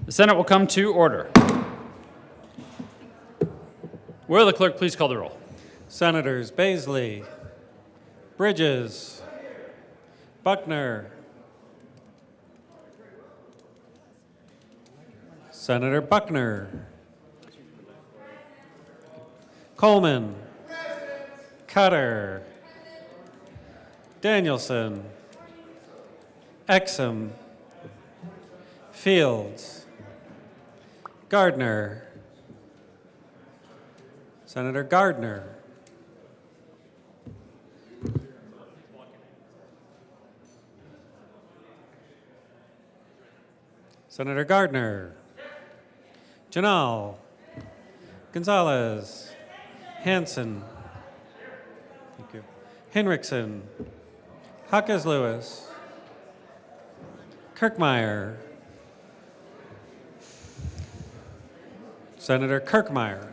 The Senate will come to order. Will the clerk please call the roll? Senators Baisley, Bridges, Buckner, Senator Buckner, Coleman, Cutter, Danielson, Exum, Fields, Gardner, Senator Gardner, Senator Gardner, Janal, Gonzalez, Hanson, thank you, Henriksen, Huckes Lewis, Kirkmeyer, Senator Kirkmeyer,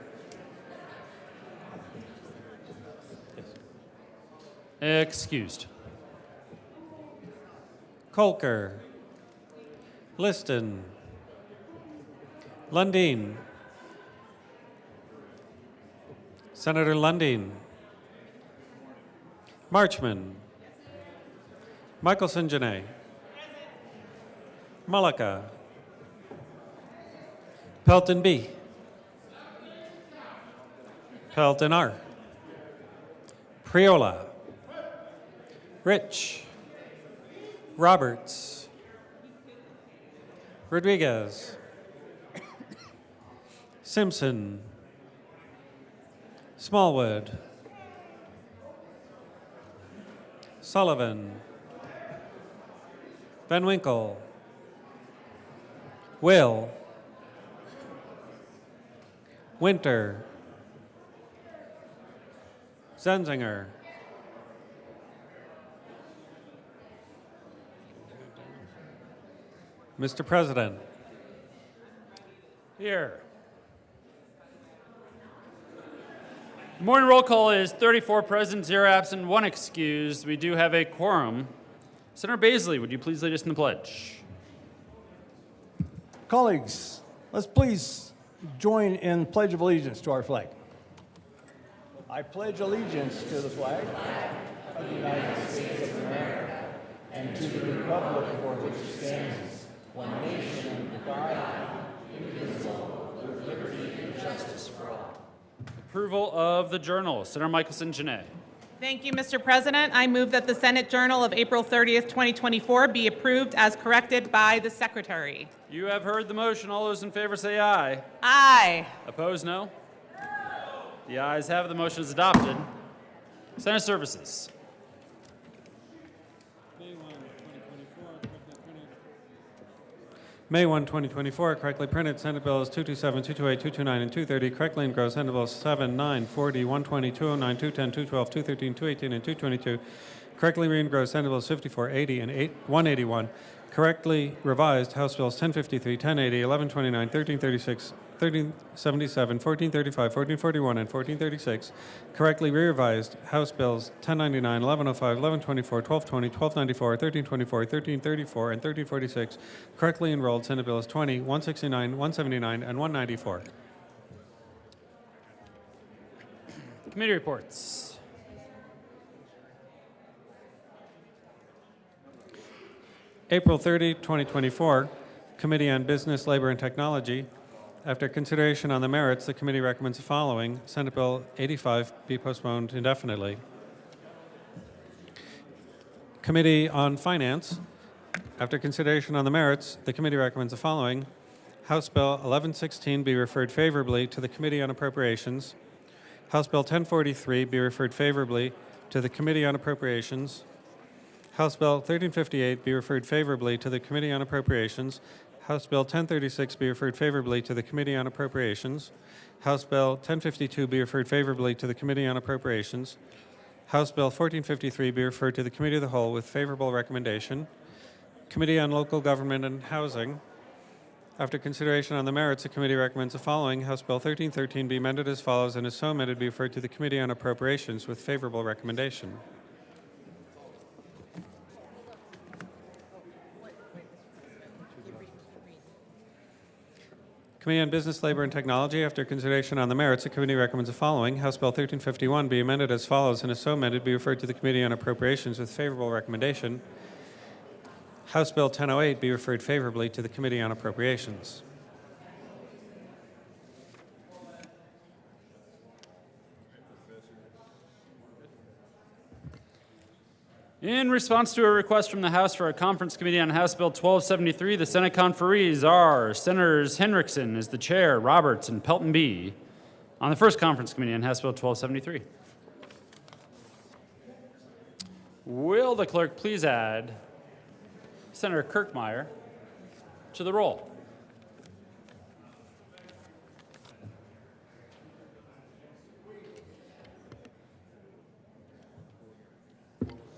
Excused. Kolker, Liston, Lundin, Senator Lundin, Marchman, Michelson Janae, Mullica, Pelton B, Pelton R, Priola, Rich, Roberts, Rodriguez, Simpson, Smallwood, Sullivan, Van Winkle, Will, Winter, Zenzinger, Mr. President. Here. The morning roll call is 34 present, 0 absent, 1 excused. We do have a quorum. Senator Baisley, would you please lead us in the pledge? Colleagues, let's please join in Pledge of Allegiance to our flag. I pledge allegiance to the flag of the United States of America and to the republic for which it stands, one nation under God, indivisible, with liberty and justice for all. Approval of the journal. Senator Michelson Janae. Thank you, Mr. President. I move that the Senate Journal of April 30th, 2024 be approved as corrected by the Secretary. You have heard the motion. All those in favor say aye. Aye. Opposed, no? The ayes have it. The motion is adopted. Senate Services. May 1, 2024, correctly printed, Senate Bills 227, 228, 229, and 230, correctly engrossed, Senate Bills 7, 9, 40, 120, 209, 210, 212, 213, 218, and 222, correctly re-engrossed, Senate Bills 54, 80, and 181, correctly revised, House Bills 1053, 1080, 1129, 1336, 1377, 1435, 1441, and 1436, correctly re-revised, House Bills 1099, 1105, 1124, 1220, 1294, 1324, 1334, and 1346, correctly enrolled, Senate Bills 20, 169, 179, and 194. Committee reports. April 30, 2024, Committee on Business, Labor, and Technology. After consideration on the merits, the committee recommends the following. Senate Bill 85 be postponed indefinitely. Committee on Finance. After consideration on the merits, the committee recommends the following. House Bill 1116 be referred favorably to the Committee on Appropriations. House Bill 1043 be referred favorably to the Committee on Appropriations. House Bill 1358 be referred favorably to the Committee on Appropriations. House Bill 1036 be referred favorably to the Committee on Appropriations. House Bill 1052 be referred favorably to the Committee on Appropriations. House Bill 1453 be referred to the Committee of the Whole with favorable recommendation. Committee on Local Government and Housing. After consideration on the merits, the committee recommends the following. House Bill 1313 be amended as follows and is so amended be referred to the Committee on Appropriations with favorable recommendation. Committee on Business, Labor, and Technology, after consideration on the merits, the committee recommends the following. House Bill 1351 be amended as follows, and is so amended, be referred to the Committee on Appropriations with favorable recommendation. House Bill 1008 be referred favorably to the Committee on Appropriations. In response to a request from the House for a conference committee on House Bill 1273, the Senate conferees are Senators Henriksen as the chair, Roberts, and Pelton B. on the first conference committee on House Bill 1273. Will the clerk please add Senator Kirkmeyer to the roll?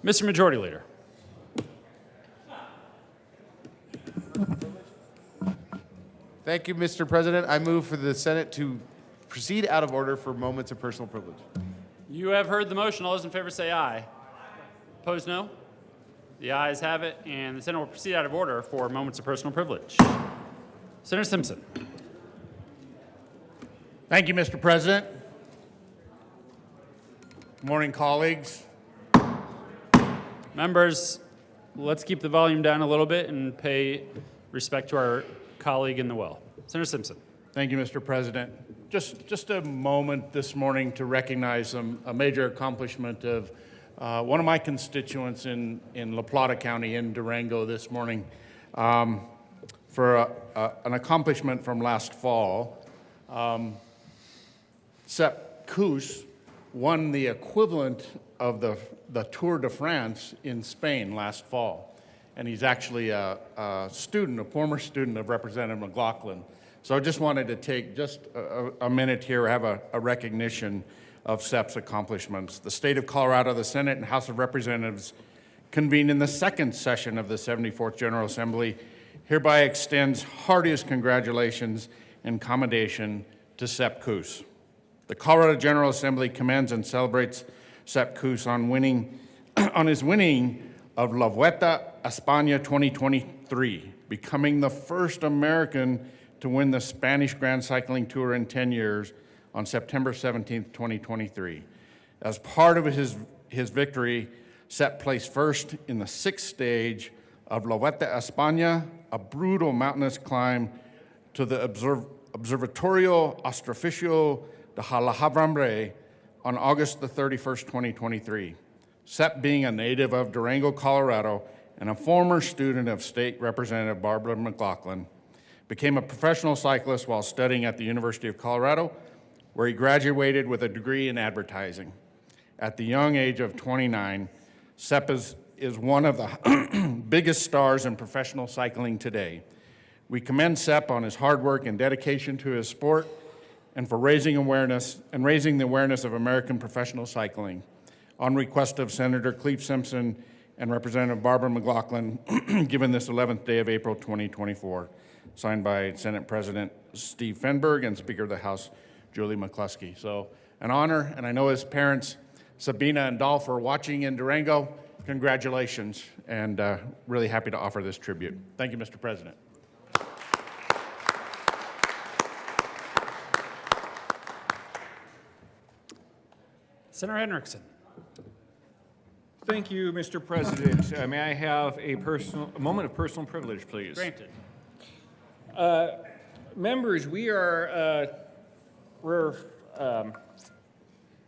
Mr. Majority Leader. Thank you, Mr. President. I move for the Senate to proceed out of order for moments of personal privilege. You have heard the motion. All those in favor say aye. Opposed, no? The ayes have it, and the Senate will proceed out of order for moments of personal privilege. Senator Simpson. Thank you, Mr. President. Good morning, colleagues. Members, let's keep the volume down a little bit and pay respect to our colleague in the well. Senator Simpson. Thank you, Mr. President. Just a moment this morning to recognize a major accomplishment of one of my constituents in La Plata County in Durango this morning for an accomplishment from last fall. Sepp Kuss won the equivalent of the Tour de France in Spain last fall. And he's actually a former student of Representative McLaughlin. So I just wanted to take just a minute here, have a recognition of Sepp's accomplishments. The state of Colorado, the Senate and House of Representatives convened in the second session of the 74th General Assembly hereby extends heartiest congratulations and commendation to Sepp Kuss. The Colorado General Assembly commends and celebrates Sepp Kuss on his winning of La Vuelta a España 2023, becoming the first American to win the Spanish Grand Cycling Tour in 10 years on September 17, 2023. As part of his victory, Sepp placed first in the sixth stage of La Vuelta a España, a brutal mountainous climb to the Observatorio Astroficio de La Habrambre on August the 31st, 2023. Sepp, being a native of Durango, Colorado, and a former student of State Representative Barbara McLaughlin, became a professional cyclist while studying at the University of Colorado, where he graduated with a degree in advertising. At the young age of 29, Sepp is one of the biggest stars in professional cycling today. We commend Sepp on his hard work and dedication to his sport and for raising the awareness of American professional cycling. On request of Senator Cleve Simpson and Representative Barbara McLaughlin, given this 11th day of April 2024, signed by Senate President Steve Fenberg and Speaker of the House Julie McCluskey. So an honor, and I know his parents, Sabina and Dolph, are watching in Durango. Congratulations, and really happy to offer this tribute. Thank you, Mr. President. Senator Henriksen. Thank you, Mr. President. May I have a moment of personal privilege, please? Granted. Members,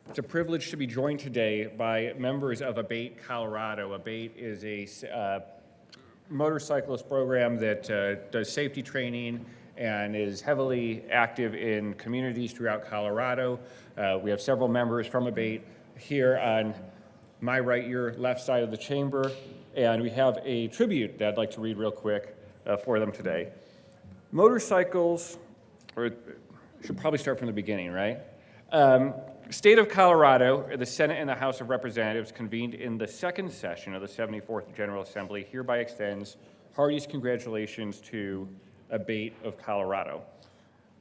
it's a privilege to be joined today by members of Abate, Colorado. Abate is a motorcyclist program that does safety training and is heavily active in communities throughout Colorado. We have several members from Abate here on my right, your left side of the chamber, and we have a tribute that I'd like to read real quick for them today. Motorcycles, or should probably start from the beginning, right? State of Colorado, the Senate and the House of Representatives convened in the second session of the 74th General Assembly hereby extends heartiest congratulations to Abate of Colorado.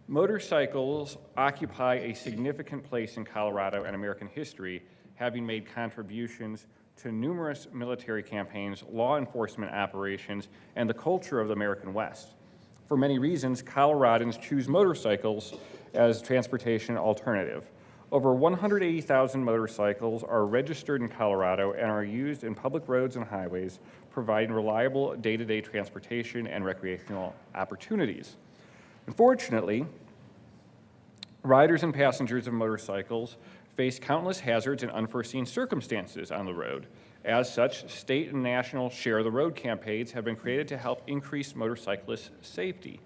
Motorcycles occupy a significant place in Colorado and American history, having made contributions to numerous military campaigns, law enforcement operations, and the culture of the American West. For many reasons, Coloradans choose motorcycles as transportation alternative. Over 180,000 motorcycles are registered in Colorado and are used in public roads and highways, providing reliable day-to-day transportation and recreational opportunities. Unfortunately, riders and passengers of motorcycles face countless hazards and unforeseen circumstances on the road. As such, state and national Share the Road campaigns have been created to help increase motorcyclist safety.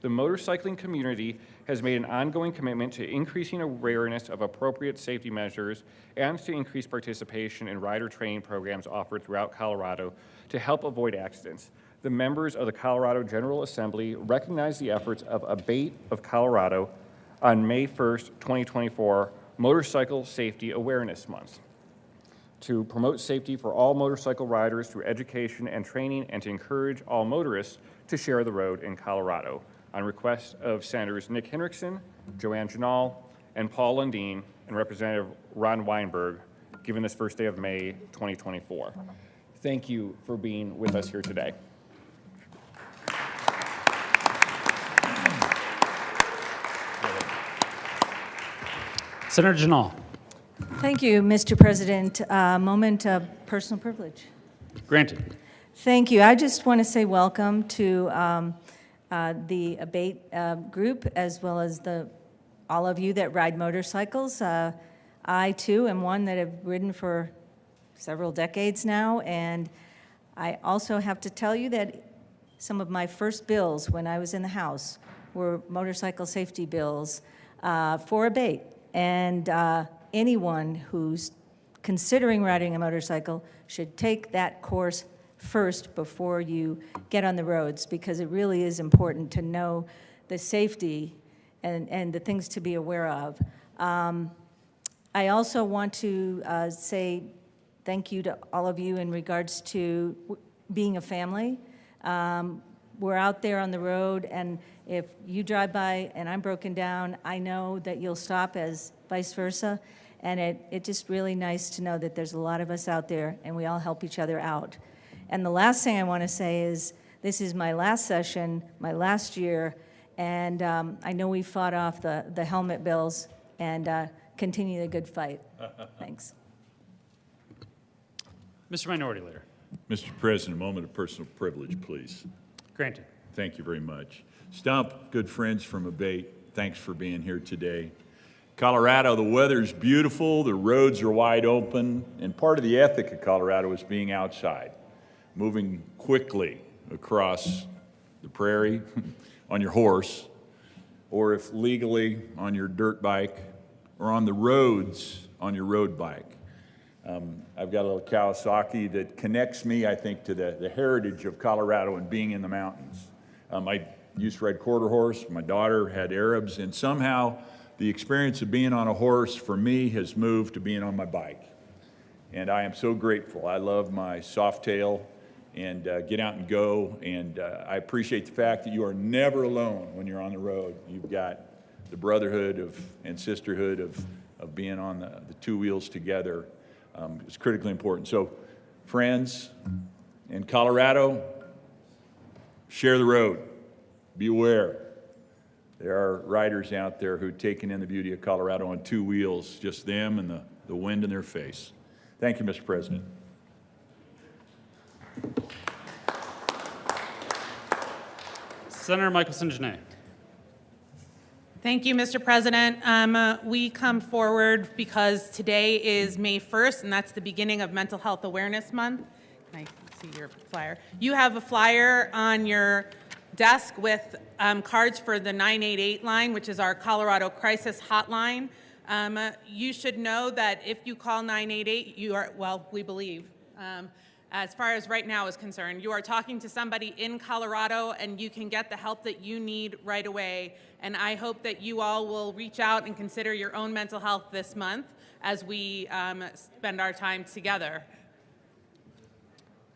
The motorcycling community has made an ongoing commitment to increasing awareness of appropriate safety measures and to increase participation in rider training programs offered throughout Colorado to help avoid accidents. The members of the Colorado General Assembly recognize the efforts of ABATE of Colorado on May 1st, 2024, Motorcycle Safety Awareness Month, to promote safety for all motorcycle riders through education and training and to encourage all motorists to share the road in Colorado. On request of Senators Nick Henriksen, Joanne Janal, and Paul Lundeen, and Representative Ron Weinberg, given this first day of May 2024. Thank you for being with us here today. Senator Janal. Thank you, Mr. President. Moment of personal privilege. Granted. Thank you. I just want to say welcome to the ABATE group, as well as all of you that ride motorcycles. I, too, am one that have ridden for several decades now, and I also have to tell you that some of my first bills when I was in the House were motorcycle safety bills for ABATE. And anyone who's considering riding a motorcycle should take that course first before you get on the roads, because it really is important to know the safety and the things to be aware of. I also want to say thank you to all of you in regards to being a family. We're out there on the road, and if you drive by and I'm broken down, I know that you'll stop, as vice versa. And it's just really nice to know that there's a lot of us out there and we all help each other out. And the last thing I want to say is this is my last session, my last year, and I know we fought off the helmet bills and continue the good fight. Thanks. Mr. Minority Leader. Mr. President, a moment of personal privilege, please. Granted. Thank you very much. Stump, good friends from ABATE, thanks for being here today. Colorado, the weather's beautiful, the roads are wide open, and part of the ethic of Colorado is being outside, moving quickly across the prairie on your horse, or if legally, on your dirt bike, or on the roads on your road bike. I've got a little Kawasaki that connects me, I think, to the heritage of Colorado and being in the mountains. I used to ride quarter horse. My daughter had Arabs, and somehow the experience of being on a horse for me has moved to being on my bike. And I am so grateful. I love my Softail and get out and go. And I appreciate the fact that you are never alone when you're on the road. You've got the brotherhood and sisterhood of being on the two wheels together. It's critically important. So, friends in Colorado, share the road. Be aware. There are riders out there who are taking in the beauty of Colorado on two wheels, just them and the wind in their face. Thank you, Mr. President. Senator Michelson-Janae. Thank you, Mr. President. We come forward because today is May 1st, and that's the beginning of Mental Health Awareness Month. Can I see your flyer? You have a flyer on your desk with cards for the 988 line, which is our Colorado Crisis Hotline. You should know that if you call 988, you are, well, we believe, as far as right now is concerned, you are talking to somebody in Colorado and you can get the help that you need right away. And I hope that you all will reach out and consider your own mental health this month as we spend our time together.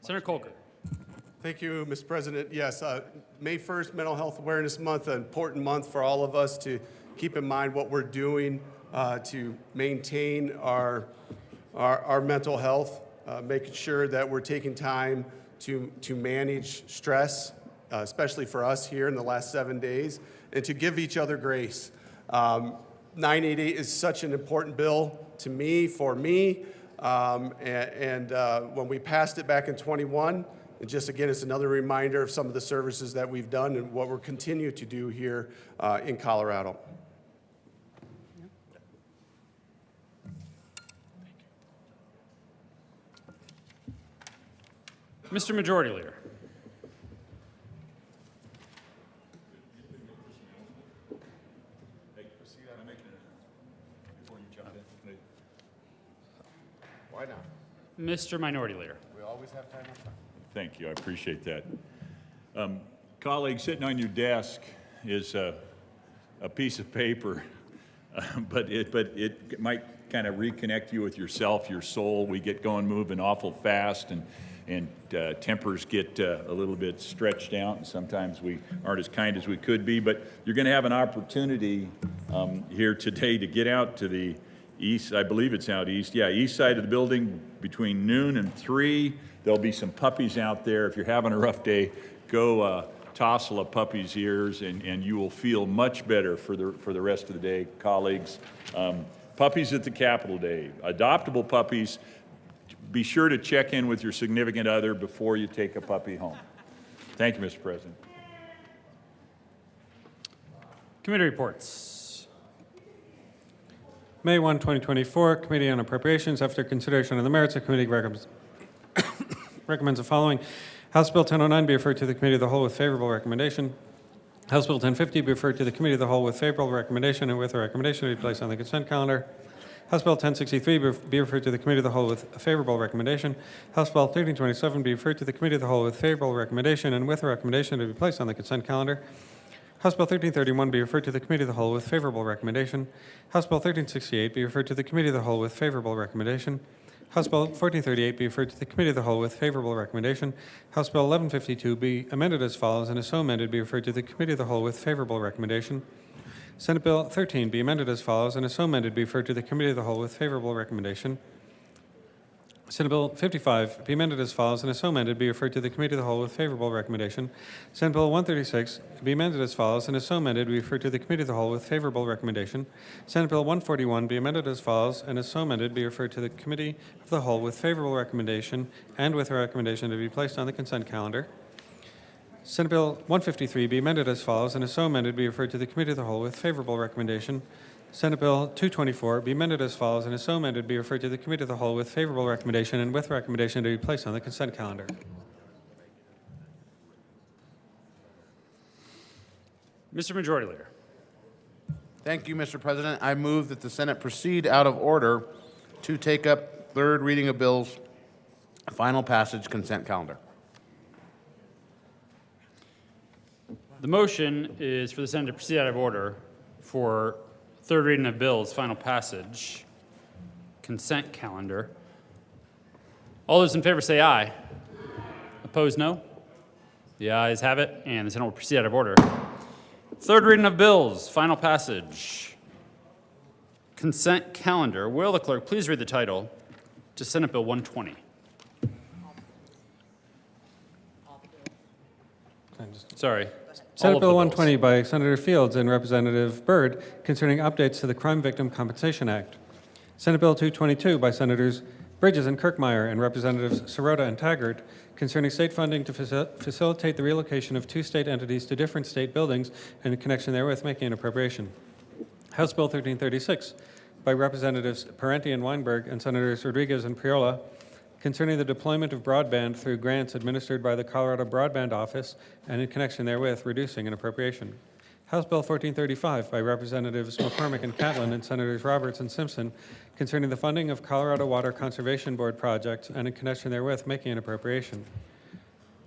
Senator Colker. Thank you, Mr. President. Yes, May 1st, Mental Health Awareness Month, an important month for all of us to keep in mind what we're doing to maintain our mental health, making sure that we're taking time to manage stress especially for us here in the last 7 days, and to give each other grace. 988 is such an important bill to me, for me, and when we passed it back in 21, and just again, it's another reminder of some of the services that we've done and what we're continue to do here in Colorado. Mr. Majority Leader. Why not? Mr. Minority Leader. We always have time on time. Thank you, I appreciate that. Colleagues, sitting on your desk is a piece of paper, but it might kind of reconnect you with yourself, your soul. We get going, moving awful fast, and tempers get a little bit stretched out, and sometimes we aren't as kind as we could be. But you're going to have an opportunity here today to get out to the east, I believe it's out east, yeah, east side of the building between noon and 3. There'll be some puppies out there. If you're having a rough day, go tousle a puppy's ears, and you will feel much better for the rest of the day, colleagues. Puppies at the Capitol Day, adoptable puppies. Be sure to check in with your significant other before you take a puppy home. Thank you, Mr. President. Committee reports. May 1, 2024, Committee on Appropriations. After consideration of the merits, the committee recommends the following. House Bill 1009 be referred to the Committee of the Whole with favorable recommendation. House Bill 1050 be referred to the Committee of the Whole with favorable recommendation and with a recommendation to be placed on the consent calendar. House Bill 1063 be referred to the Committee of the Whole with a favorable recommendation. House Bill 1327 be referred to the Committee of the Whole with favorable recommendation and with a recommendation to be placed on the consent calendar. House Bill 1331 be referred to the Committee of the Whole with favorable recommendation. House Bill 1368 be referred to the Committee of the Whole with favorable recommendation. House Bill 1438 be referred to the Committee of the Whole with favorable recommendation. House Bill 1152 be amended as follows and is so amended be referred to the Committee of the Whole with favorable recommendation. Senate Bill 13 be amended as follows and is so amended be referred to the Committee of the Whole with favorable recommendation. Senate Bill 55 be amended as follows and is so amended be referred to the Committee of the Whole with favorable recommendation. Senate Bill 136 be amended as follows and is so amended be referred to the Committee of the Whole with favorable recommendation. Senate Bill 141 be amended as follows and is so amended be referred to the Committee of the Whole with favorable recommendation and with a recommendation to be placed on the consent calendar. Senate Bill 153 be amended as follows and is so amended be referred to the Committee of the Whole with favorable recommendation. Senate Bill 224 be amended as follows and is so amended be referred to the Committee of the Whole with favorable recommendation and with recommendation to be placed on the consent calendar. Mr. Majority Leader. Thank you, Mr. President. I move that the Senate proceed out of order to take up third reading of bills, final passage, consent calendar. The motion is for the Senate to proceed out of order for third reading of bills, final passage, consent calendar. All those in favor say aye. Opposed, no. The ayes have it, and the Senate will proceed out of order. Third reading of bills, final passage, consent calendar. Will the clerk please read the title to Senate Bill 120? Sorry. Senate Bill 120 by Senator Fields and Representative Byrd concerning updates to the Crime Victim Compensation Act. Senate Bill 222 by Senators Bridges and Kirkmeyer and Representatives Sirota and Taggart concerning state funding to facilitate the relocation of 2 state entities to different state buildings and in connection therewith making an appropriation. House Bill 1336 by Representatives Parenti and Weinberg and Senators Rodriguez and Priola concerning the deployment of broadband through grants administered by the Colorado Broadband Office and in connection therewith reducing an appropriation. House Bill 1435 by Representatives McCormick and Catlin and Senators Roberts and Simpson concerning the funding of Colorado Water Conservation Board projects and in connection therewith making an appropriation.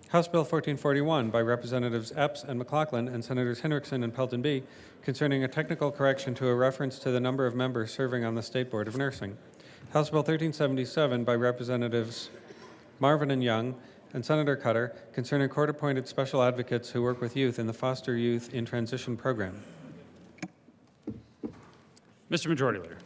House Bill 1441 by Representatives Epps and McLaughlin and Senators Hinrichsen and Pelton B concerning a technical correction to a reference to the number of members serving on the State Board of Nursing. House Bill 1377 by Representatives Marvin and Young and Senator Cutter concerning court-appointed special advocates who work with youth in the Foster Youth in Transition program. Mr. Majority Leader.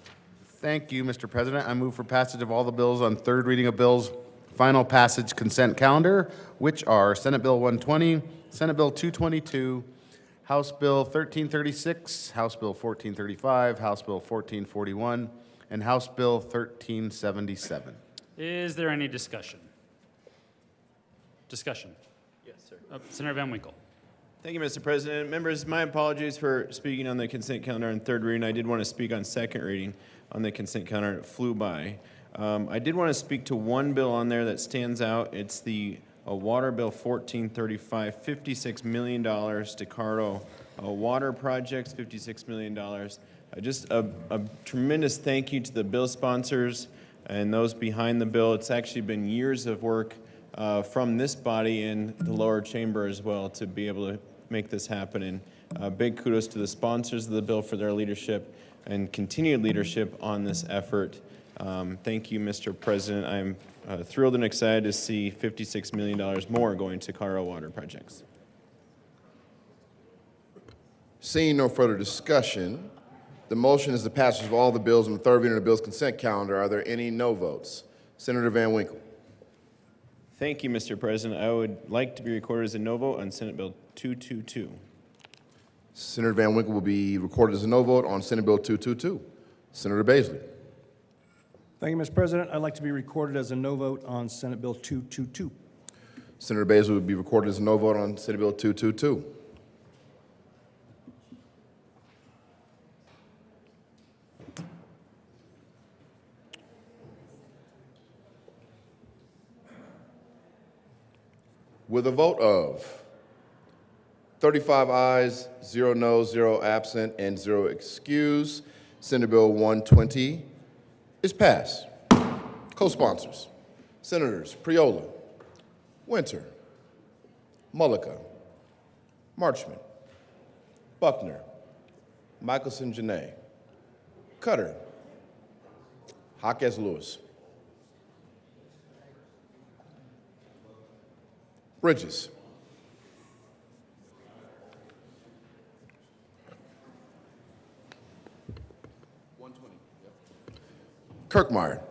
Thank you, Mr. President. I move for passage of all the bills on third reading of bills, final passage consent calendar, which are Senate Bill 120, Senate Bill 222, House Bill 1336, House Bill 1435, House Bill 1441, and House Bill 1377. Is there any discussion? Discussion. Yes, sir. Senator Van Winkle. Thank you, Mr. President. Members, my apologies for speaking on the consent calendar on third reading. I did want to speak on second reading on the consent calendar. It flew by. I did want to speak to one bill on there that stands out. It's the Water Bill 1435, $56 million to Cardo water projects, $56 million. Just a tremendous thank you to the bill sponsors and those behind the bill. It's actually been years of work from this body in the lower chamber as well to be able to make this happen. And big kudos to the sponsors of the bill for their leadership and continued leadership on this effort. Thank you, Mr. President. I'm thrilled and excited to see $56 million more going to Colorado water projects. Seeing no further discussion, the motion is the passage of all the bills on the third reading of the bill's consent calendar. Are there any no votes? Senator Van Winkle. Thank you, Mr. President. I would like to be recorded as a no vote on Senate Bill 222. Senator Van Winkle will be recorded as a no vote on Senate Bill 222. Senator Baisley. Thank you, Mr. President. I'd like to be recorded as a no vote on Senate Bill 222. Senator Baisley will be recorded as a no vote on Senate Bill 222. With a vote of 35 ayes, 0 noes, 0 absent, and 0 excused, Senate Bill 120 is passed. Co-sponsors, Senators Priola, Winter, Mullica, Marchman, Buckner, Michelson Janae, Cutter, Jaquez Lewis, Bridges, Kirkmeyer,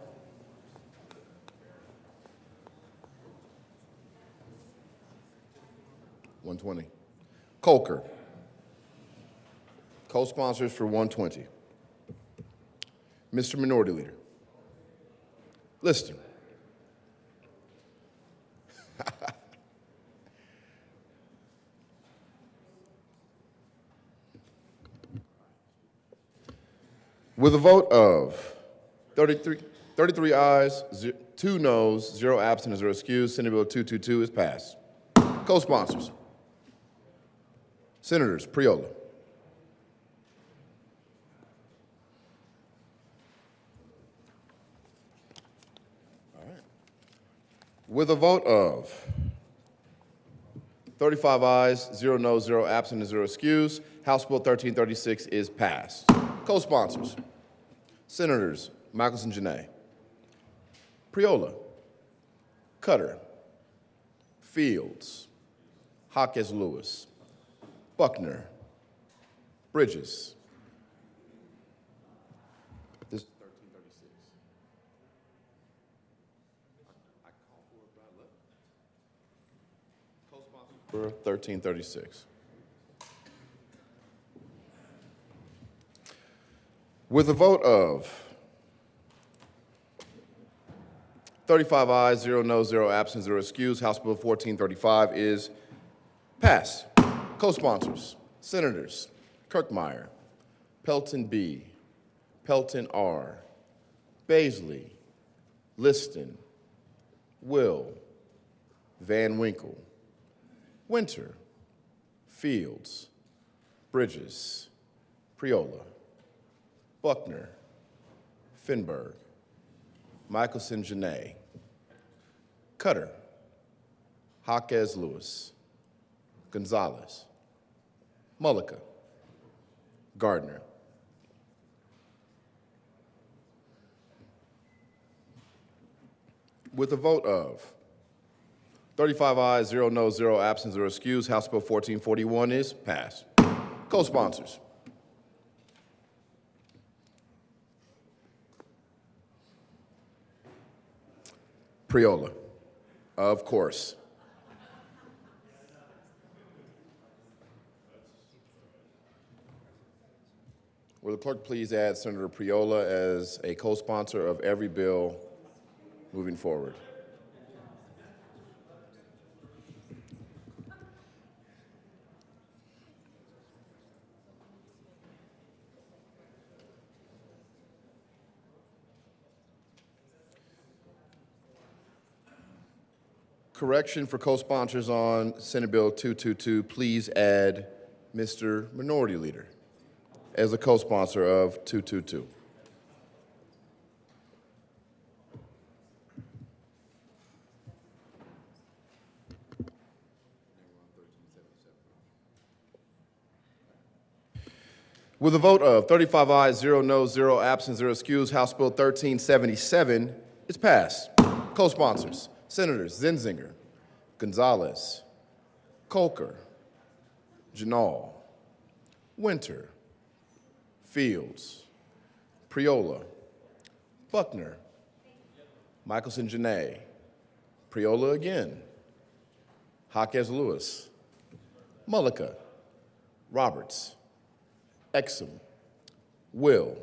(120) Colker, co-sponsors for 120. Mr. Minority Leader, Lister, with a vote of 33 ayes, 2 noes, 0 absent, and 0 excused, Senate Bill 222 is passed. Co-sponsors, Senators Priola, with a vote of 35 ayes, 0 noes, 0 absent, and 0 excused, House Bill 1336 is passed. Co-sponsors, Senators Michelson Janae, Priola, Cutter, Fields, Jaquez Lewis, Buckner, Bridges. This is 1336. I call for it, but I left. Co-sponsors for 1336. With a vote of 35 ayes, 0 noes, 0 absent, 0 excused, House Bill 1435 is passed. Co-sponsors, Senators Kirkmeyer, Pelton B., Pelton R., Baisley, Liston, Will, Van Winkle, Winter, Fields, Bridges, Priola, Buckner, Finberg, Michelson Janae, Cutter, Jaquez Lewis, Gonzalez, Mullica, Gardner. With a vote of 35 ayes, 0 noes, 0 absent, 0 excused, House Bill 1441 is passed. Co-sponsors, Priola, Of course. Will the clerk please add Senator Priola as a co-sponsor of every bill moving forward? Correction for co-sponsors on Senate Bill 222, please add Mr. Minority Leader as a co-sponsor of 222. With a vote of 35 ayes, 0 noes, 0 absent, 0 excused, House Bill 1377 is passed. Co-sponsors, Senators Zinzinger, Gonzalez, Coker, Janal, Winter, Fields, Priola, Buckner, Michelson Janae, Priola again, Jaquez Lewis, Mullica, Roberts, Exum, Will,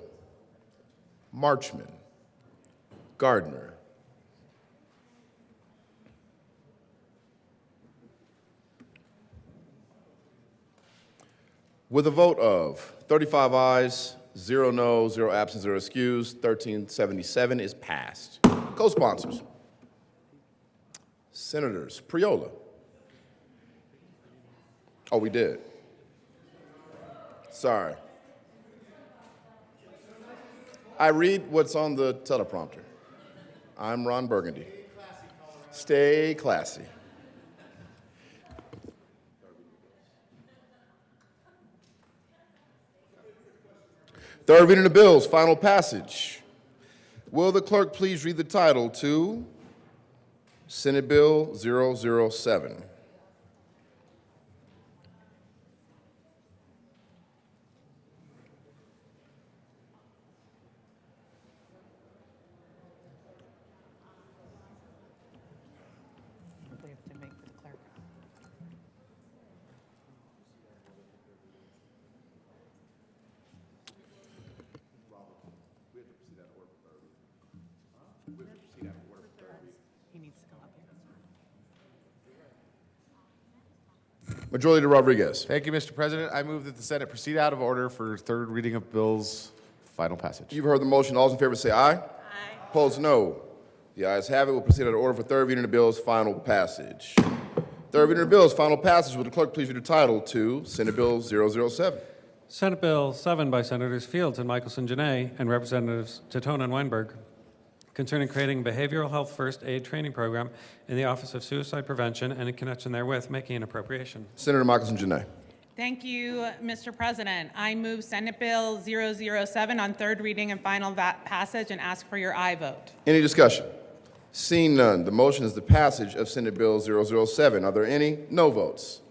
Marchman, Gardner. With a vote of 35 ayes, 0 noes, 0 absent, 0 excused, 1377 is passed. Co-sponsors, Senators Priola. Oh, we did. Sorry. I read what's on the teleprompter. I'm Ron Burgundy. Stay classy. Third reading of bills, final passage. Will the clerk please read the title to Senate Bill 007? Majority Leader Rodriguez. Thank you, Mr. President. I move that the Senate proceed out of order for third reading of bills, final passage. You've heard the motion. All those in favor say aye. Aye. Opposed, no. The ayes have it. We'll proceed out of order for third reading of bills, final passage. Third reading of bills, final passage. Will the clerk please read the title to Senate Bill 007? Senate Bill 7 by Senators Fields and Michelson Janae and Representatives Tatone and Weinberg concerning creating a behavioral health first aid training program in the Office of Suicide Prevention and in connection therewith making an appropriation. Senator Michelson Janae. Thank you, Mr. President. I move Senate Bill 007 on third reading and final passage and ask for your aye vote. Any discussion? Seeing none, the motion is the passage of Senate Bill 007. Are there any no votes?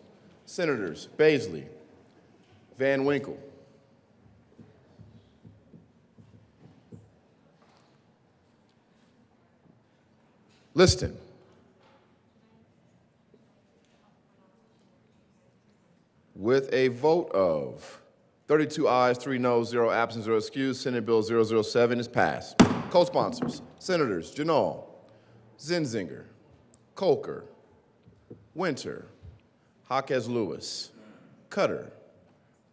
Senators Baisley, Van Winkle, Liston, with a vote of 32 ayes, 3 noes, 0 absent, 0 excused, Senate Bill 007 is passed. Co-sponsors, Senators Janal, Zinzinger, Coker, Winter, Jaquez Lewis, Cutter,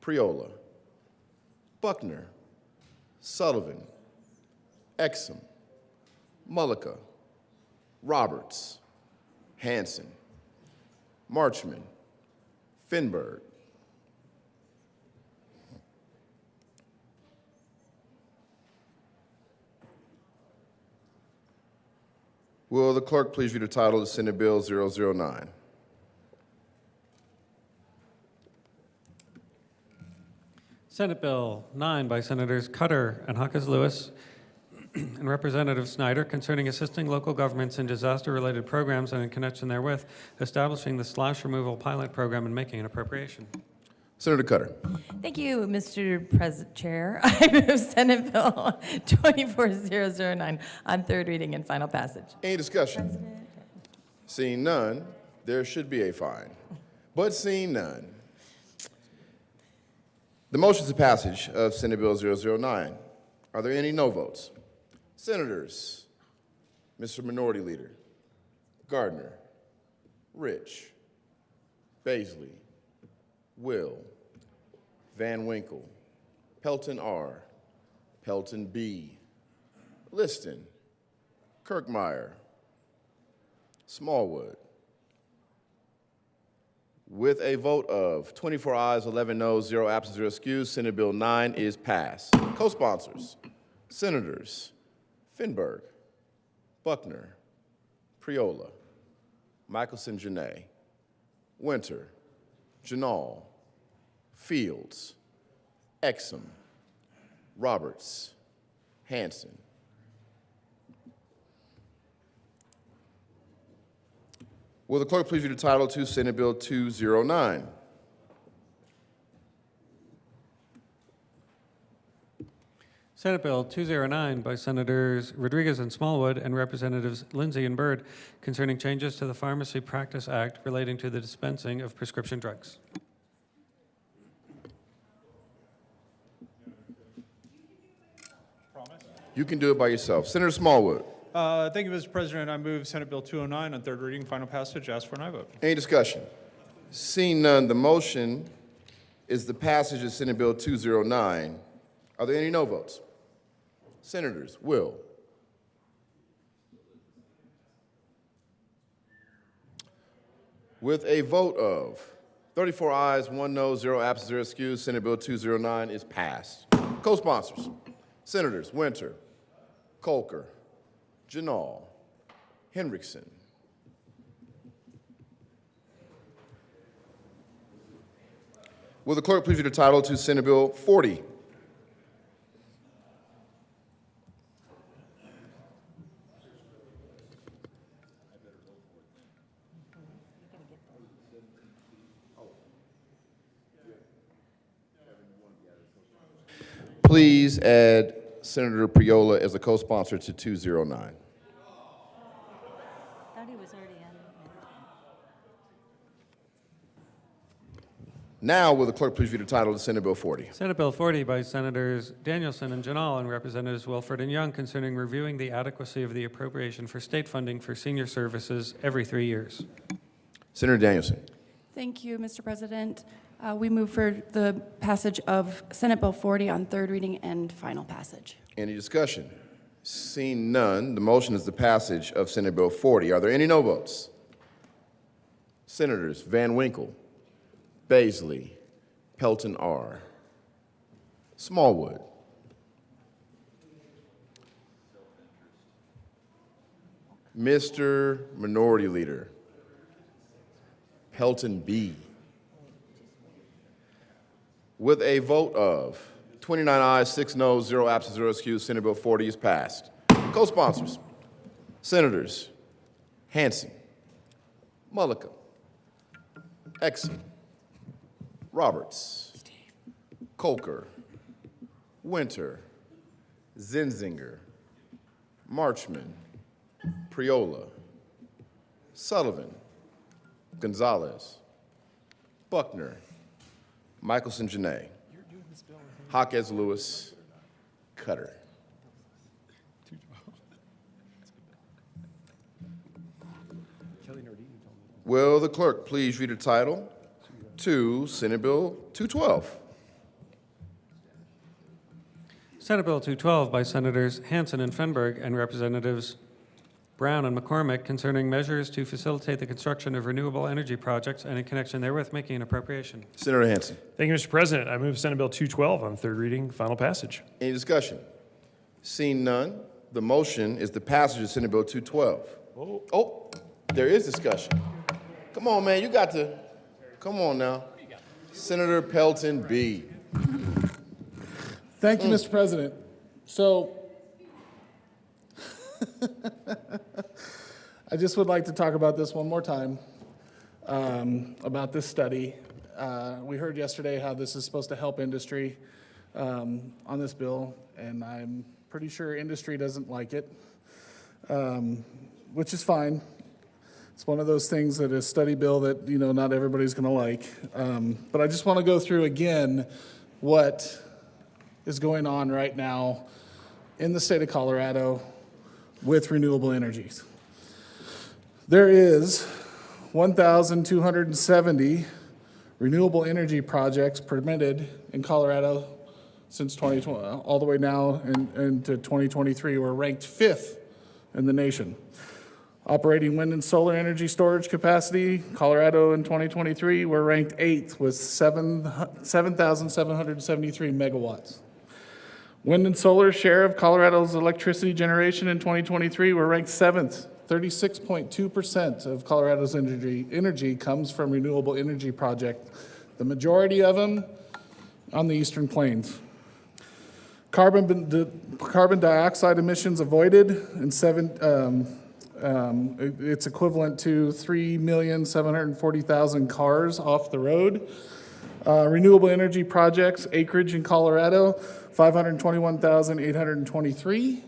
Priola, Buckner, Sullivan, Exum, Mullica, Roberts, Hanson, Marchman, Finberg. Will the clerk please read the title of Senate Bill 009? Senate Bill 9 by Senators Cutter and Jaquez Lewis and Representative Snyder concerning assisting local governments in disaster-related programs and in connection therewith establishing the slash removal pilot program and making an appropriation. Senator Cutter. Thank you, Mr. Chair. I move Senate Bill 24009 on third reading and final passage. Any discussion? Seeing none, there should be a fine. But seeing none, the motion to passage of Senate Bill 009. Are there any no votes? Senators, Mr. Minority Leader, Gardner, Rich, Baisley, Will, Van Winkle, Pelton R., Pelton B., Liston, Kirkmeyer, Smallwood. With a vote of 24 ayes, 11 noes, 0 absent, 0 excused, Senate Bill 9 is passed. Co-sponsors, Senators Finberg, Buckner, Priola, Michelson Janae, Winter, Janal, Fields, Exum, Roberts, Hanson. Will the clerk please read the title to Senate Bill 209? Senate Bill 209 by Senators Rodriguez and Smallwood and Representatives Lindsay and Byrd concerning changes to the Pharmacy Practice Act relating to the dispensing of prescription drugs. You can do it by yourself. Senator Smallwood. Thank you, Mr. President. I move Senate Bill 209 on third reading, final passage. Ask for an aye vote. Any discussion? Seeing none, the motion is the passage of Senate Bill 209. Are there any no votes? Senators Will, with a vote of 34 ayes, 1 no, 0 absent, 0 excused, Senate Bill 209 is passed. Co-sponsors, Senators Winter, Colker, Janal, Hendrickson. Will the clerk please read the title to Senate Bill 40? Please add Senator Priola as a co-sponsor to 209. Thought he was already on. Now, will the clerk please read the title to Senate Bill 40? Senate Bill 40 by Senators Danielson and Janal and Representatives Wilford and Young concerning reviewing the adequacy of the appropriation for state funding for senior services every 3 years. Senator Danielson. Thank you, Mr. President. We move for the passage of Senate Bill 40 on third reading and final passage. Any discussion? Seeing none, the motion is the passage of Senate Bill 40. Are there any no votes? Senators Van Winkle, Baisley, Pelton R., Smallwood, Mr. Minority Leader, Pelton B. With a vote of 29 ayes, 6 noes, 0 absent, 0 excused, Senate Bill 40 is passed. Co-sponsors, Senators Hanson, Mullica, Exum, Roberts, Colker, Winter, Zenzinger, Marchman, Priola, Sullivan, Gonzalez, Buckner, Michelson Janae, Hawkes Lewis, Cutter. Will the clerk please read the title to Senate Bill 212? Senate Bill 212 by Senators Hanson and Fenberg and Representatives Brown and McCormick concerning measures to facilitate the construction of renewable energy projects and in connection therewith making an appropriation. Senator Hanson. Thank you, Mr. President. I move Senate Bill 212 on third reading, final passage. Any discussion? Seeing none, the motion is the passage of Senate Bill 212. Oh, there is discussion. Come on, man, you got to, come on now. Senator Pelton B. Thank you, Mr. President. So, I just would like to talk about this one more time, about this study. We heard yesterday how this is supposed to help industry on this bill, and I'm pretty sure industry doesn't like it, which is fine. It's one of those things that is a study bill that, not everybody's going to like. But I just want to go through again what is going on right now in the state of Colorado with renewable energies. There is 1,270 renewable energy projects permitted in Colorado since 2020, all the way now into 2023. We're ranked 5th in the nation. Operating wind and solar energy storage capacity, Colorado in 2023, we're ranked 8th with 7,773 megawatts. Wind and solar share of Colorado's electricity generation in 2023, we're ranked 7th. 36.2% of Colorado's energy comes from renewable energy projects, the majority of them on the Eastern Plains. Carbon dioxide emissions avoided in it's equivalent to 3,740,000 cars off the road. Renewable energy projects, acreage in Colorado, 521,823.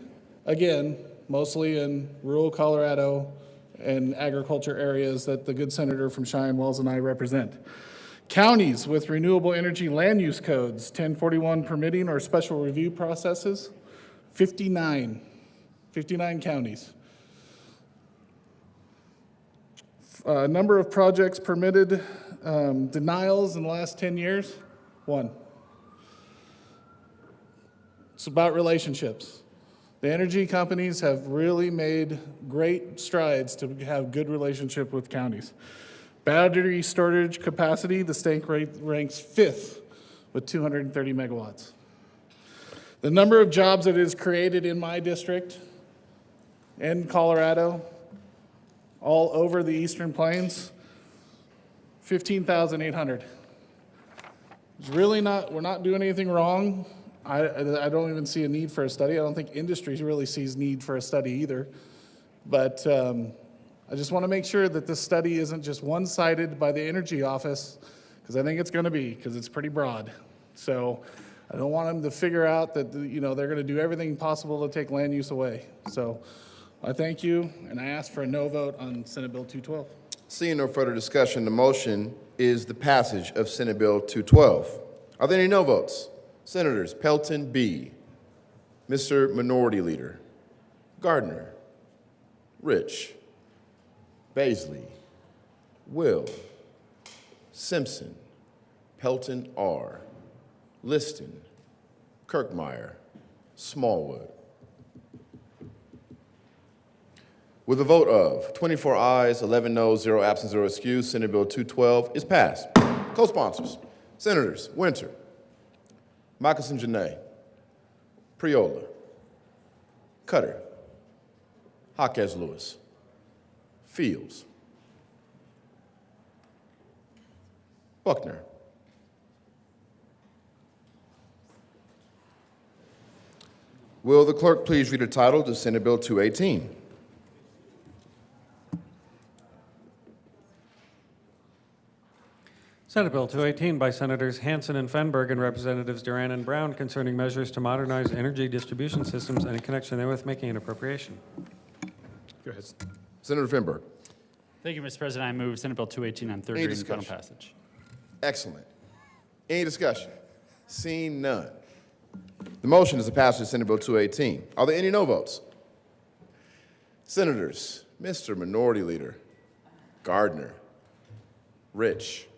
Again, mostly in rural Colorado and agriculture areas that the good senator from Cheyenne Wells and I represent. Counties with renewable energy land use codes, 1041 permitting or special review processes, 59 counties. Number of projects permitted, denials in the last 10 years, 1. It's about relationships. The energy companies have really made great strides to have good relationship with counties. Battery storage capacity, the state ranks 5th with 230 megawatts. The number of jobs that is created in my district, in Colorado, all over the Eastern Plains, 15,800. It's really we're not doing anything wrong. I don't even see a need for a study. I don't think industry really sees need for a study either. But I just want to make sure that this study isn't just one-sided by the Energy Office, because I think it's going to be, because it's pretty broad. So I don't want them to figure out that they're going to do everything possible to take land use away. So I thank you, and I ask for a no vote on Senate Bill 212. Seeing no further discussion, the motion is the passage of Senate Bill 212. Are there any no votes? Senators Pelton B., Mr. Minority Leader, Gardner, Rich, Baisley, Will, Simpson, Pelton R., Liston, Kirkmeyer, Smallwood. With a vote of 24 ayes, 11 noes, 0 absent, 0 excused, Senate Bill 212 is passed. Co-sponsors, Senators Winter, Moccasin Janae, Priola, Cutter, Jaquez Lewis, Fields, Buckner, will the clerk please read the title to Senate Bill 218? Senate Bill 218 by Senators Hansen and Fenberg and Representatives Duran and Brown concerning measures to modernize energy distribution systems and in connection therewith making an appropriation. Go ahead. Senator Fenberg. Thank you, Mr. President. I move Senate Bill 218 on third Any reading and final discussion? passage. Excellent. Any discussion? Seeing none. The motion is to pass Senate Bill 218. Are there any no votes? Senators, Mr. Minority Leader, Gardner, Rich,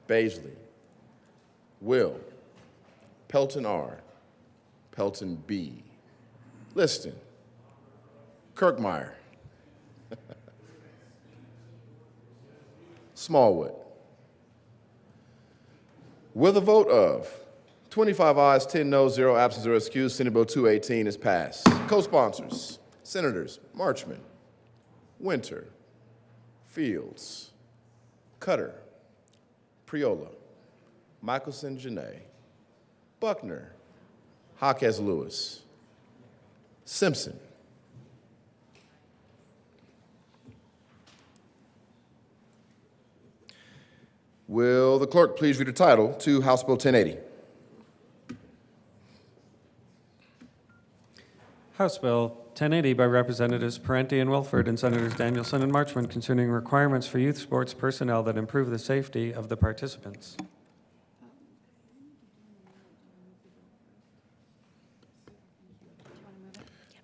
Baisley, Will, Pelton R., Pelton B., Liston, Kirkmeyer, Smallwood. With a vote of 25 ayes, 10 noes, 0 absent, 0 excused, Senate Bill 218 is passed. Co-sponsors, Senators Marchman, Winter, Fields, Cutter, Priola, Michelson Janae, Buckner, Jaquez Lewis, Simpson. Will the clerk please read the title to House Bill 1080? House Bill 1080 by Representatives Parenti and Wilford and Senators Danielson and Marchman concerning requirements for youth sports personnel that improve the safety of the participants.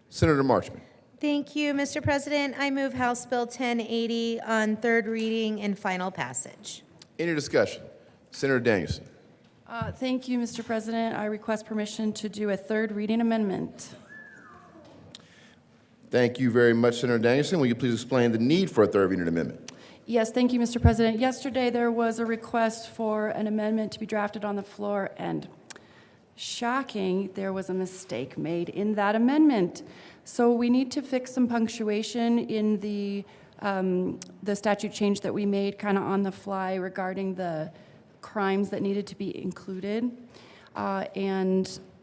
Senator Marchman. Thank you, Mr. President. I move House Bill 1080 on third reading and final passage. Any discussion? Senator Danielson. Thank you, Mr. President. I request permission to do a third reading amendment. Thank you very much, Senator Danielson. Will you please explain the need for a third reading amendment? Yes, thank you, Mr. President. Yesterday, there was a request for an amendment to be drafted on the floor, and shocking, there was a mistake made in that amendment. So we need to fix some punctuation in the statute change that we made kind of on the fly regarding the crimes that needed to be included.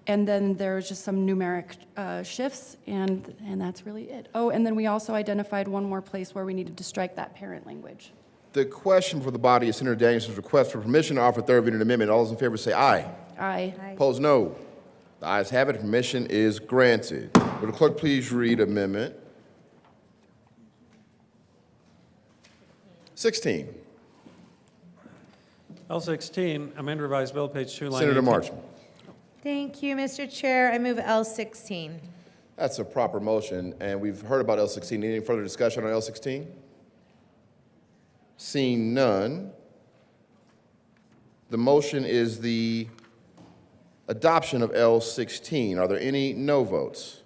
And then there's just some numeric shifts, and that's really it. Oh, and then we also identified one more place where we needed to strike that parent language. The question for the body is Senator Danielson's request for permission to offer third reading amendment. All those in favor say aye. Aye. Opposed, no. The ayes have it. Permission is granted. Will the clerk please read amendment 16? L16, amend revised bill, page 2, line Senator 18. Marchman. Thank you, Mr. Chair. I move L16. That's a proper motion, and we've heard about L16. Any further discussion on L16? Seeing none, the motion is the adoption of L16. Are there any no votes?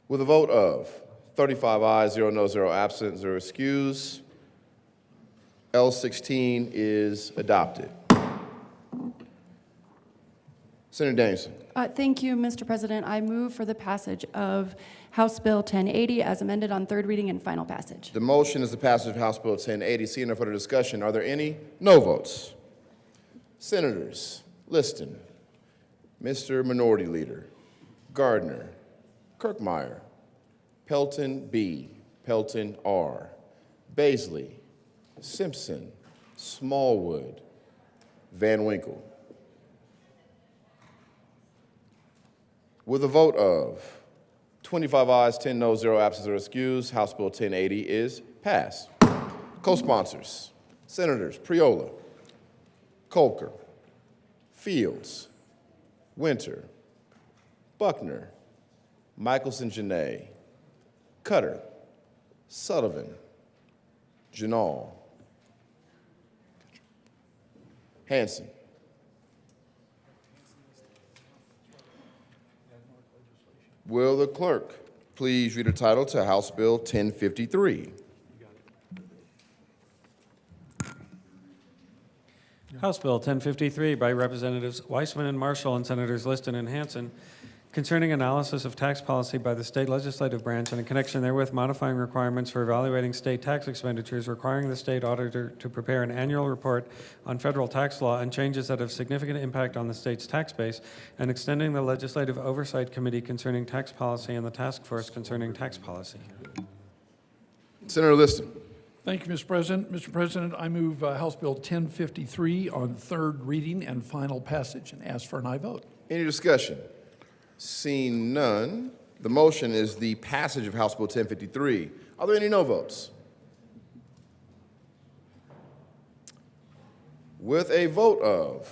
With a vote of 35 ayes, 0 no, 0 absent, 0 excuse, L16 is adopted. Senator Danielson. Thank you, Mr. President. I move for the passage of House Bill 1080 as amended on third reading and final passage. The motion is the passage of House Bill 1080. Seeing no further discussion, are there any no votes? Senators Liston, Mr. Minority Leader, Gardner, Kirkmeyer, Pelton B, Pelton R, Baisley, Simpson, Smallwood, Van Winkle. With a vote of 25 ayes, 10 no, 0 absent, 0 excused, House Bill 1080 is passed. Co-sponsors, Senators Priola, Colker, Fields, Winter, Buckner, Michelson-Janae, Cutter, Sullivan, Janal, Hanson. Will the clerk please read the title to House Bill 1053? House Bill 1053 by Representatives Weissman and Marshall and Senators Liston and Hanson concerning analysis of tax policy by the state legislative branch and in connection therewith modifying requirements for evaluating state tax expenditures, requiring the state auditor to prepare an annual report on federal tax law and changes that have significant impact on the state's tax base, and extending the legislative oversight committee concerning tax policy and the task force concerning tax policy. Senator Liston. Thank you, Mr. President. Mr. President, I move House Bill 1053 on third reading and final passage and ask for an aye vote. Any discussion? Seeing none, the motion is the passage of House Bill 1053. Are there any no votes? With a vote of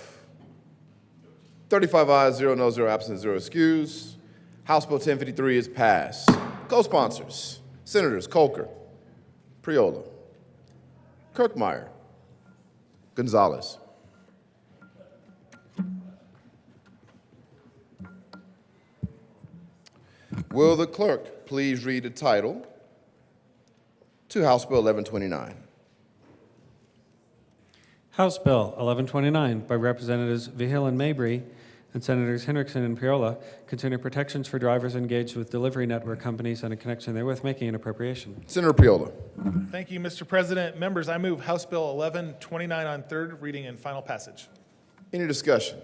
35 ayes, 0 no, 0 absent, 0 excused, House Bill 1053 is passed. Co-sponsors, Senators Colker, Priola, Kirkmeyer, Gonzalez. Will the clerk please read the title to House Bill 1129? House Bill 1129 by Representatives Vigil and Mabry and Senators Hinrichsen and Priola concerning protections for drivers engaged with delivery network companies and in connection therewith making an appropriation. Senator Priola. Thank you, Mr. President. Members, I move House Bill 1129 on third reading and final passage. Any discussion?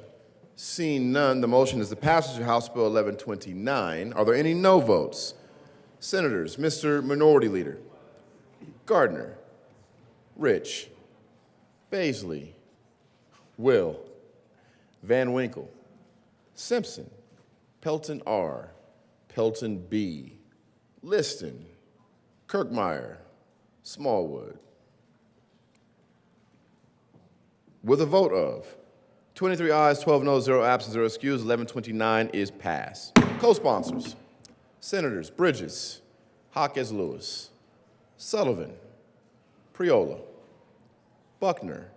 Seeing none, the motion is the passage of House Bill 1129. Are there any no votes? Senators, Mr. Minority Leader, Gardner, Rich, Baisley, Will, Van Winkle, Simpson, Pelton R, Pelton B, Liston, Kirkmeyer, Smallwood. With a vote of 23 ayes, 12 noes, 0 absent, 0 excused, 1129 is passed. Co-sponsors, Senators Bridges, Hawkes Lewis, Sullivan, Priola, Buckner.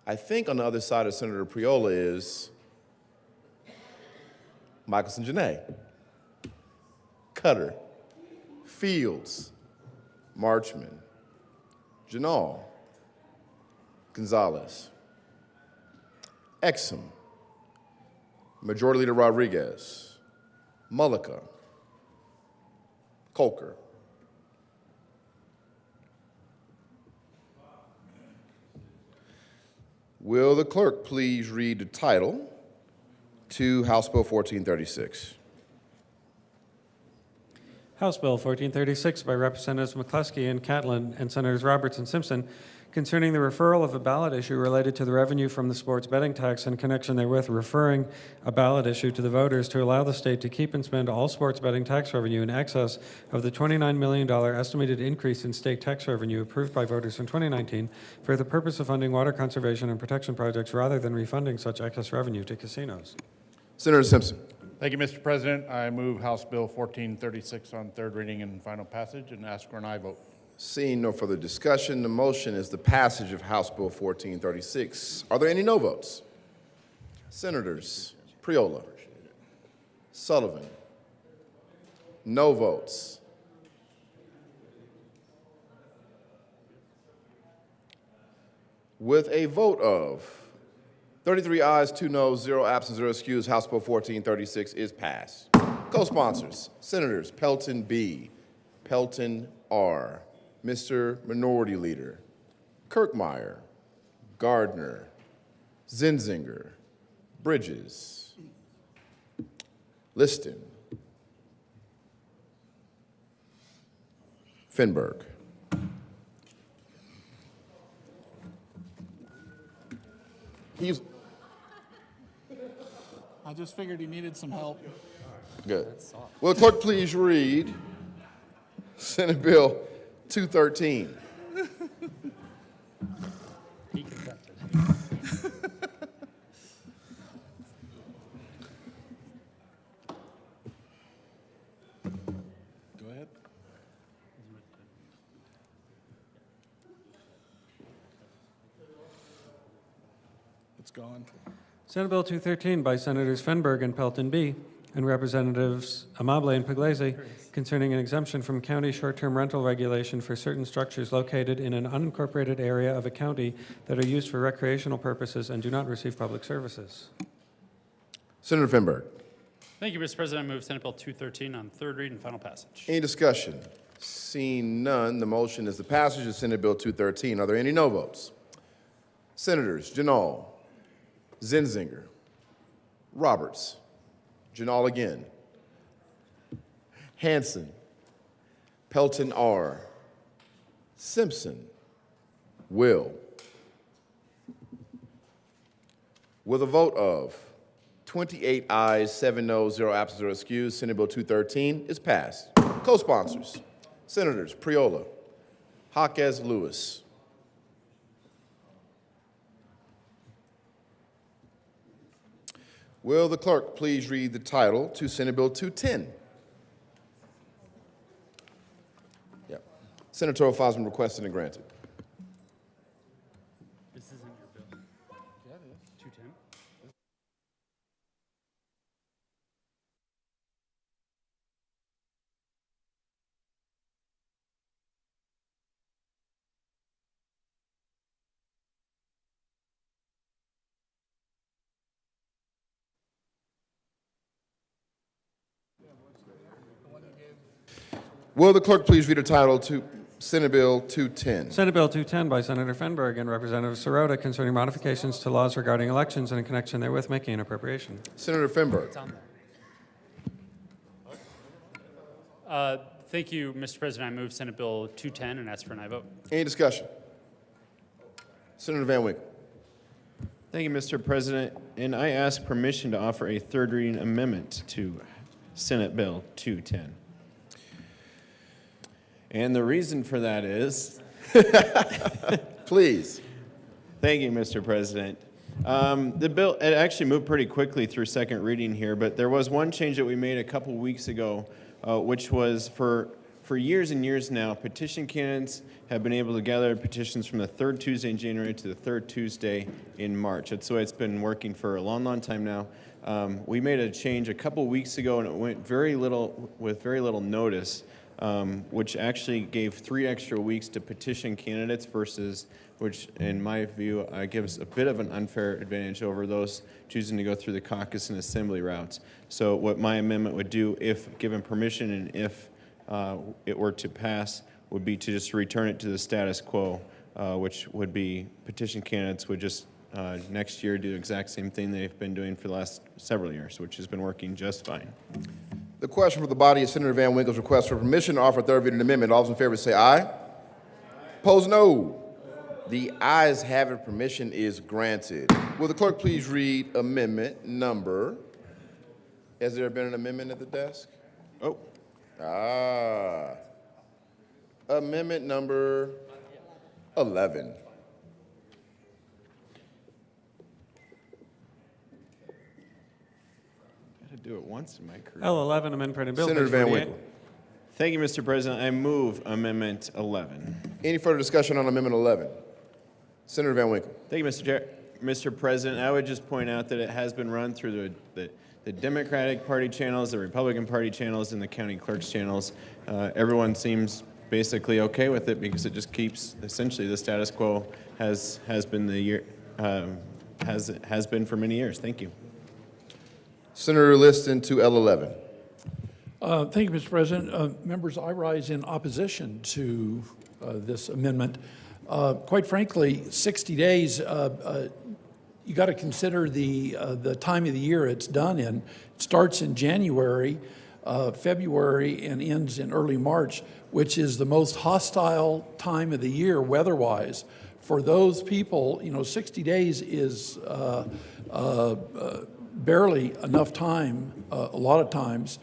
I think on the other side of Senator Priola is Michelson Janae, Cutter, Fields, Marchman, Janal, Gonzalez, Exum, Majority Leader Rodriguez, Mullica, Colker. Will the clerk please read the title to House Bill 1436? House Bill 1436 by Representatives McCluskey and Catlin and Senators Roberts and Simpson concerning the referral of a ballot issue related to the revenue from the sports betting tax in connection therewith, referring a ballot issue to the voters to allow the state to keep and spend all sports betting tax revenue in excess of the $29 million estimated increase in state tax revenue approved by voters in 2019 for the purpose of funding water conservation and protection projects rather than refunding such excess revenue to casinos. Senator Simpson. Thank you, Mr. President. I move House Bill 1436 on third reading and final passage and ask for an aye vote. Seeing no further discussion, the motion is the passage of House Bill 1436. Are there any no votes? Senators Priola, Sullivan. No votes. With a vote of 33 ayes, 2 noes, 0 absent, 0 excused, House Bill 1436 is passed. Co-sponsors, Senators Pelton B, Pelton R, Mr. Minority Leader, Kirkmeyer, Gardner, Zinzinger, Bridges, Liston, Finberg. I just figured he needed some help. Good. Will the clerk please read Senate Bill 213? Go ahead. It's gone. Senate Bill 213 by Senators Fenberg and Pelton B. and Representatives Amable and Pugliese concerning an exemption from county short-term rental regulation for certain structures located in an unincorporated area of a county that are used for recreational purposes and do not receive public services. Senator Fenberg. Thank you, Mr. President. I move Senate Bill 213 on third read and final passage. Any discussion? Seeing none, the motion is the passage of Senate Bill 213. Are there any no votes? Senators Janal, Zinzinger, Roberts, Janal again, Hanson, Pelton R, Simpson, Will. With a vote of 28 ayes, 7 noes, 0 absent, 0 excused, Senate Bill 213 is passed. Co-sponsors, Senators Priola, Hawkes Lewis, will the clerk please read the title to Senate Bill 210? Yep. Senatorial files been requested and granted. This isn't your bill. Yeah, it is. 210? Will the clerk please read the title to Senate Bill 210? Senate Bill 210 by Senator Fenberg and Representative Sirota concerning modifications to laws regarding elections and in connection therewith making an appropriation. Senator Fenberg. It's on there. Thank you, Mr. President. I move Senate Bill 210 and ask for an aye vote. Any discussion? Senator Van Winkle. Thank you, Mr. President. And I ask permission to offer a third reading amendment to Senate Bill 210. And the reason for that is... Please. Thank you, Mr. President. The bill, it actually moved pretty quickly through second reading here, but there was one change that we made a couple weeks ago, which was for years and years now, petition candidates have been able to gather petitions from the third Tuesday in January to the third Tuesday in March. That's the way it's been working for a long, long time now. We made a change a couple weeks ago, and it went with very little notice, which actually gave 3 extra weeks to petition candidates versus, which in my view gives a bit of an unfair advantage over those choosing to go through the caucus and assembly routes. So what my amendment would do, if given permission and if it were to pass, would be to just return it to the status quo, which would be petition candidates would just next year do the exact same thing they've been doing for the last several years, which has been working just fine. The question for the body is Senator Van Winkle's request for permission to offer a third reading amendment. All those in favor say aye. Opposed, no. The ayes have it. Permission is granted. Will the clerk please read amendment number? Has there been an amendment at the desk? Oh. Amendment number 11. Got to do it once in my career. L11, amend printed bill. Senator page Van 48. Winkle. Thank you, Mr. President. I move Amendment 11. Any further discussion on Amendment 11? Senator Van Winkle. Thank you, Mr. Chair. Mr. President, I would just point out that it has been run through the Democratic Party channels, the Republican Party channels, and the county clerk's channels. Everyone seems basically okay with it because it just keeps essentially the status quo has been for many years. Thank you. Senator Liston to L11. Thank you, Mr. President. Members, I rise in opposition to this amendment. Quite frankly, 60 days, you got to consider the time of the year it's done in. It starts in January, February, and ends in early March, which is the most hostile time of the year weather-wise. For those people, 60 days is barely enough time, a lot of times.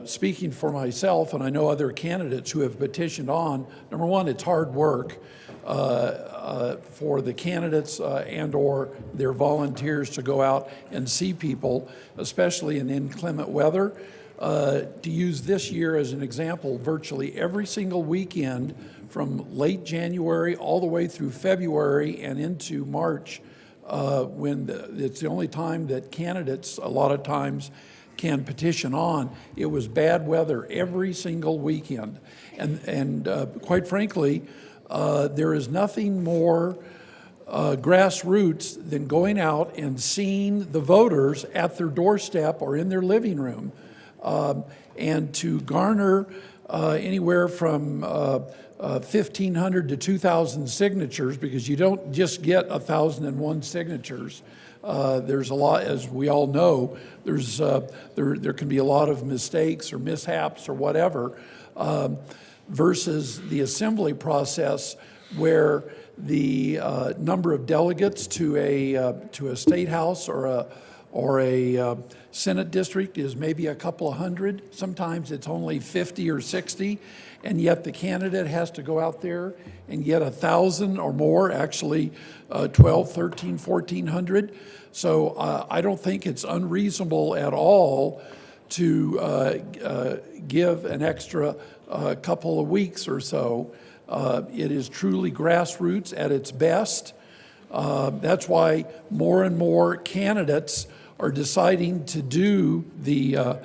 Speaking for myself, and I know other candidates who have petitioned on, number one, it's hard work for the candidates and or their volunteers to go out and see people, especially in inclement weather. To use this year as an example, virtually every single weekend from late January all the way through February and into March, when it's the only time that candidates a lot of times can petition on, it was bad weather every single weekend. And quite frankly, there is nothing more grassroots than going out and seeing the voters at their doorstep or in their living room, and to garner anywhere from 1,500 to 2,000 signatures, because you don't just get 1,001 signatures. There's a lot, as we all know, there can be a lot of mistakes or mishaps or whatever, versus the assembly process where the number of delegates to a state house or a Senate district is maybe a couple of hundred. Sometimes it's only 50 or 60, and yet the candidate has to go out there and get 1,000 or more, actually 12, 13, 1,400. So I don't think it's unreasonable at all to give an extra couple of weeks or so. It is truly grassroots at its best. That's why more and more candidates are deciding to do the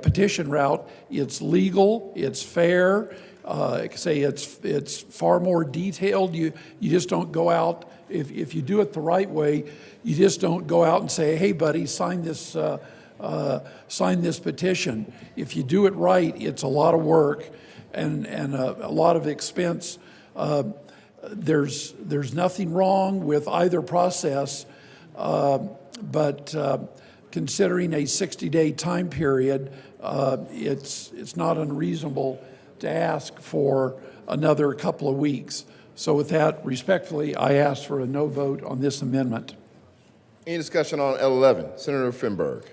petition route. It's legal, it's fair. It's far more detailed. You just don't go out, if you do it the right way, you just don't go out and say, hey buddy, sign this petition. If you do it right, it's a lot of work and a lot of expense. There's nothing wrong with either process, but considering a 60-day time period, it's not unreasonable to ask for another couple of weeks. So with that, respectfully, I ask for a no vote on this amendment. Any discussion on L11? Senator Finberg.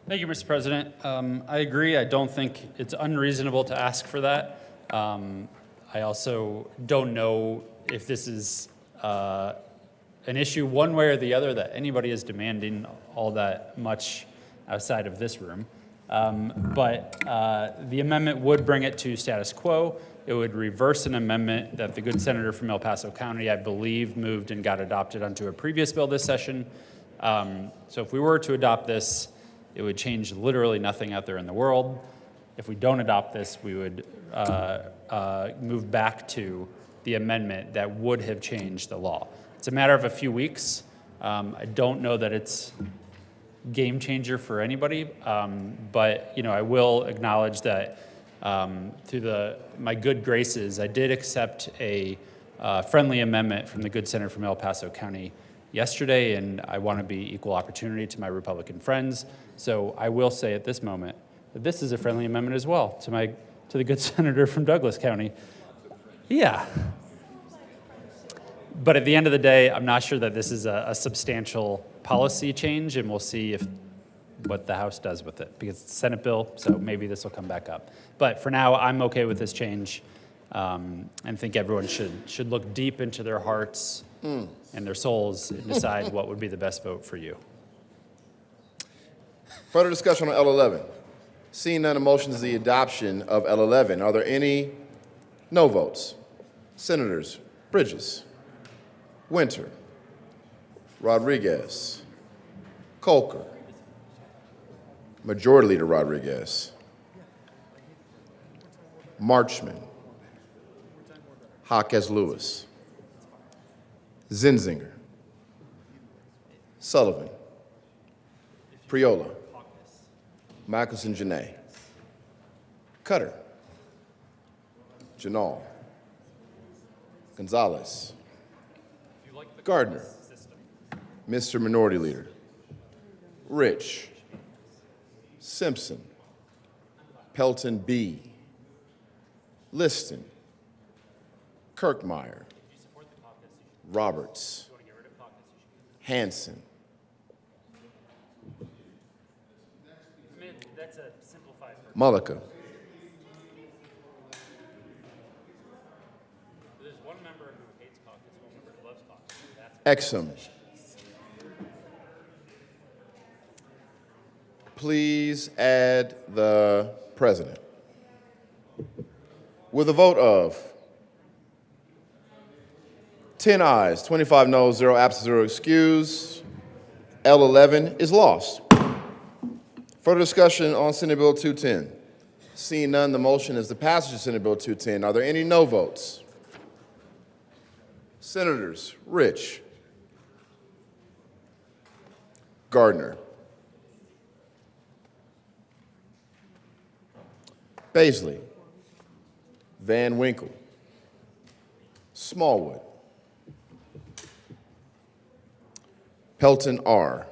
Thank you, Mr. President. I agree. I don't think it's unreasonable to ask for that. I also don't know if this is an issue one way or the other that anybody is demanding all that much outside of this room. But the amendment would bring it to status quo. It would reverse an amendment that the good senator from El Paso County, I believe, moved and got adopted onto a previous bill this session. So if we were to adopt this, it would change literally nothing out there in the world. If we don't adopt this, we would move back to the amendment that would have changed the law. It's a matter of a few weeks. I don't know that it's game changer for anybody, but I will acknowledge that through my good graces, I did accept a friendly amendment from the good senator from El Paso County yesterday, and I want to be equal opportunity to my Republican friends. So I will say at this moment that this is a friendly amendment as well to the good senator from Douglas County. Yeah. But at the end of the day, I'm not sure that this is a substantial policy change, and we'll see what the House does with it, because it's a Senate bill, so maybe this will come back up. But for now, I'm okay with this change, and think everyone should look deep into their hearts and their souls and decide what would be the best vote for you. Further discussion on L11. Seeing none, the motion is the adoption of L11. Are there any no votes? Senators Bridges, Winter, Rodriguez, Colker, Majority Leader Rodriguez, Marchman, Jaquez Lewis, Zinzinger, Sullivan, Priola, Michelson Janae, Cutter, Janal, Gonzalez, Gardner, Mr. Minority Leader, Rich, Simpson, Pelton B, Liston, Kirkmeyer, Roberts, Hanson, Mullica, There's one member who hates caucus, one member who loves caucus. Exum. Please add the president. With a vote of 10 ayes, 25 noes, 0 absent, 0 excused, L11 is lost. Further discussion on Senate Bill 210. Seeing none, the motion is the passage of Senate Bill 210. Are there any no votes? Senators Rich, Gardner, Baisley, Van Winkle, Smallwood, Pelton R,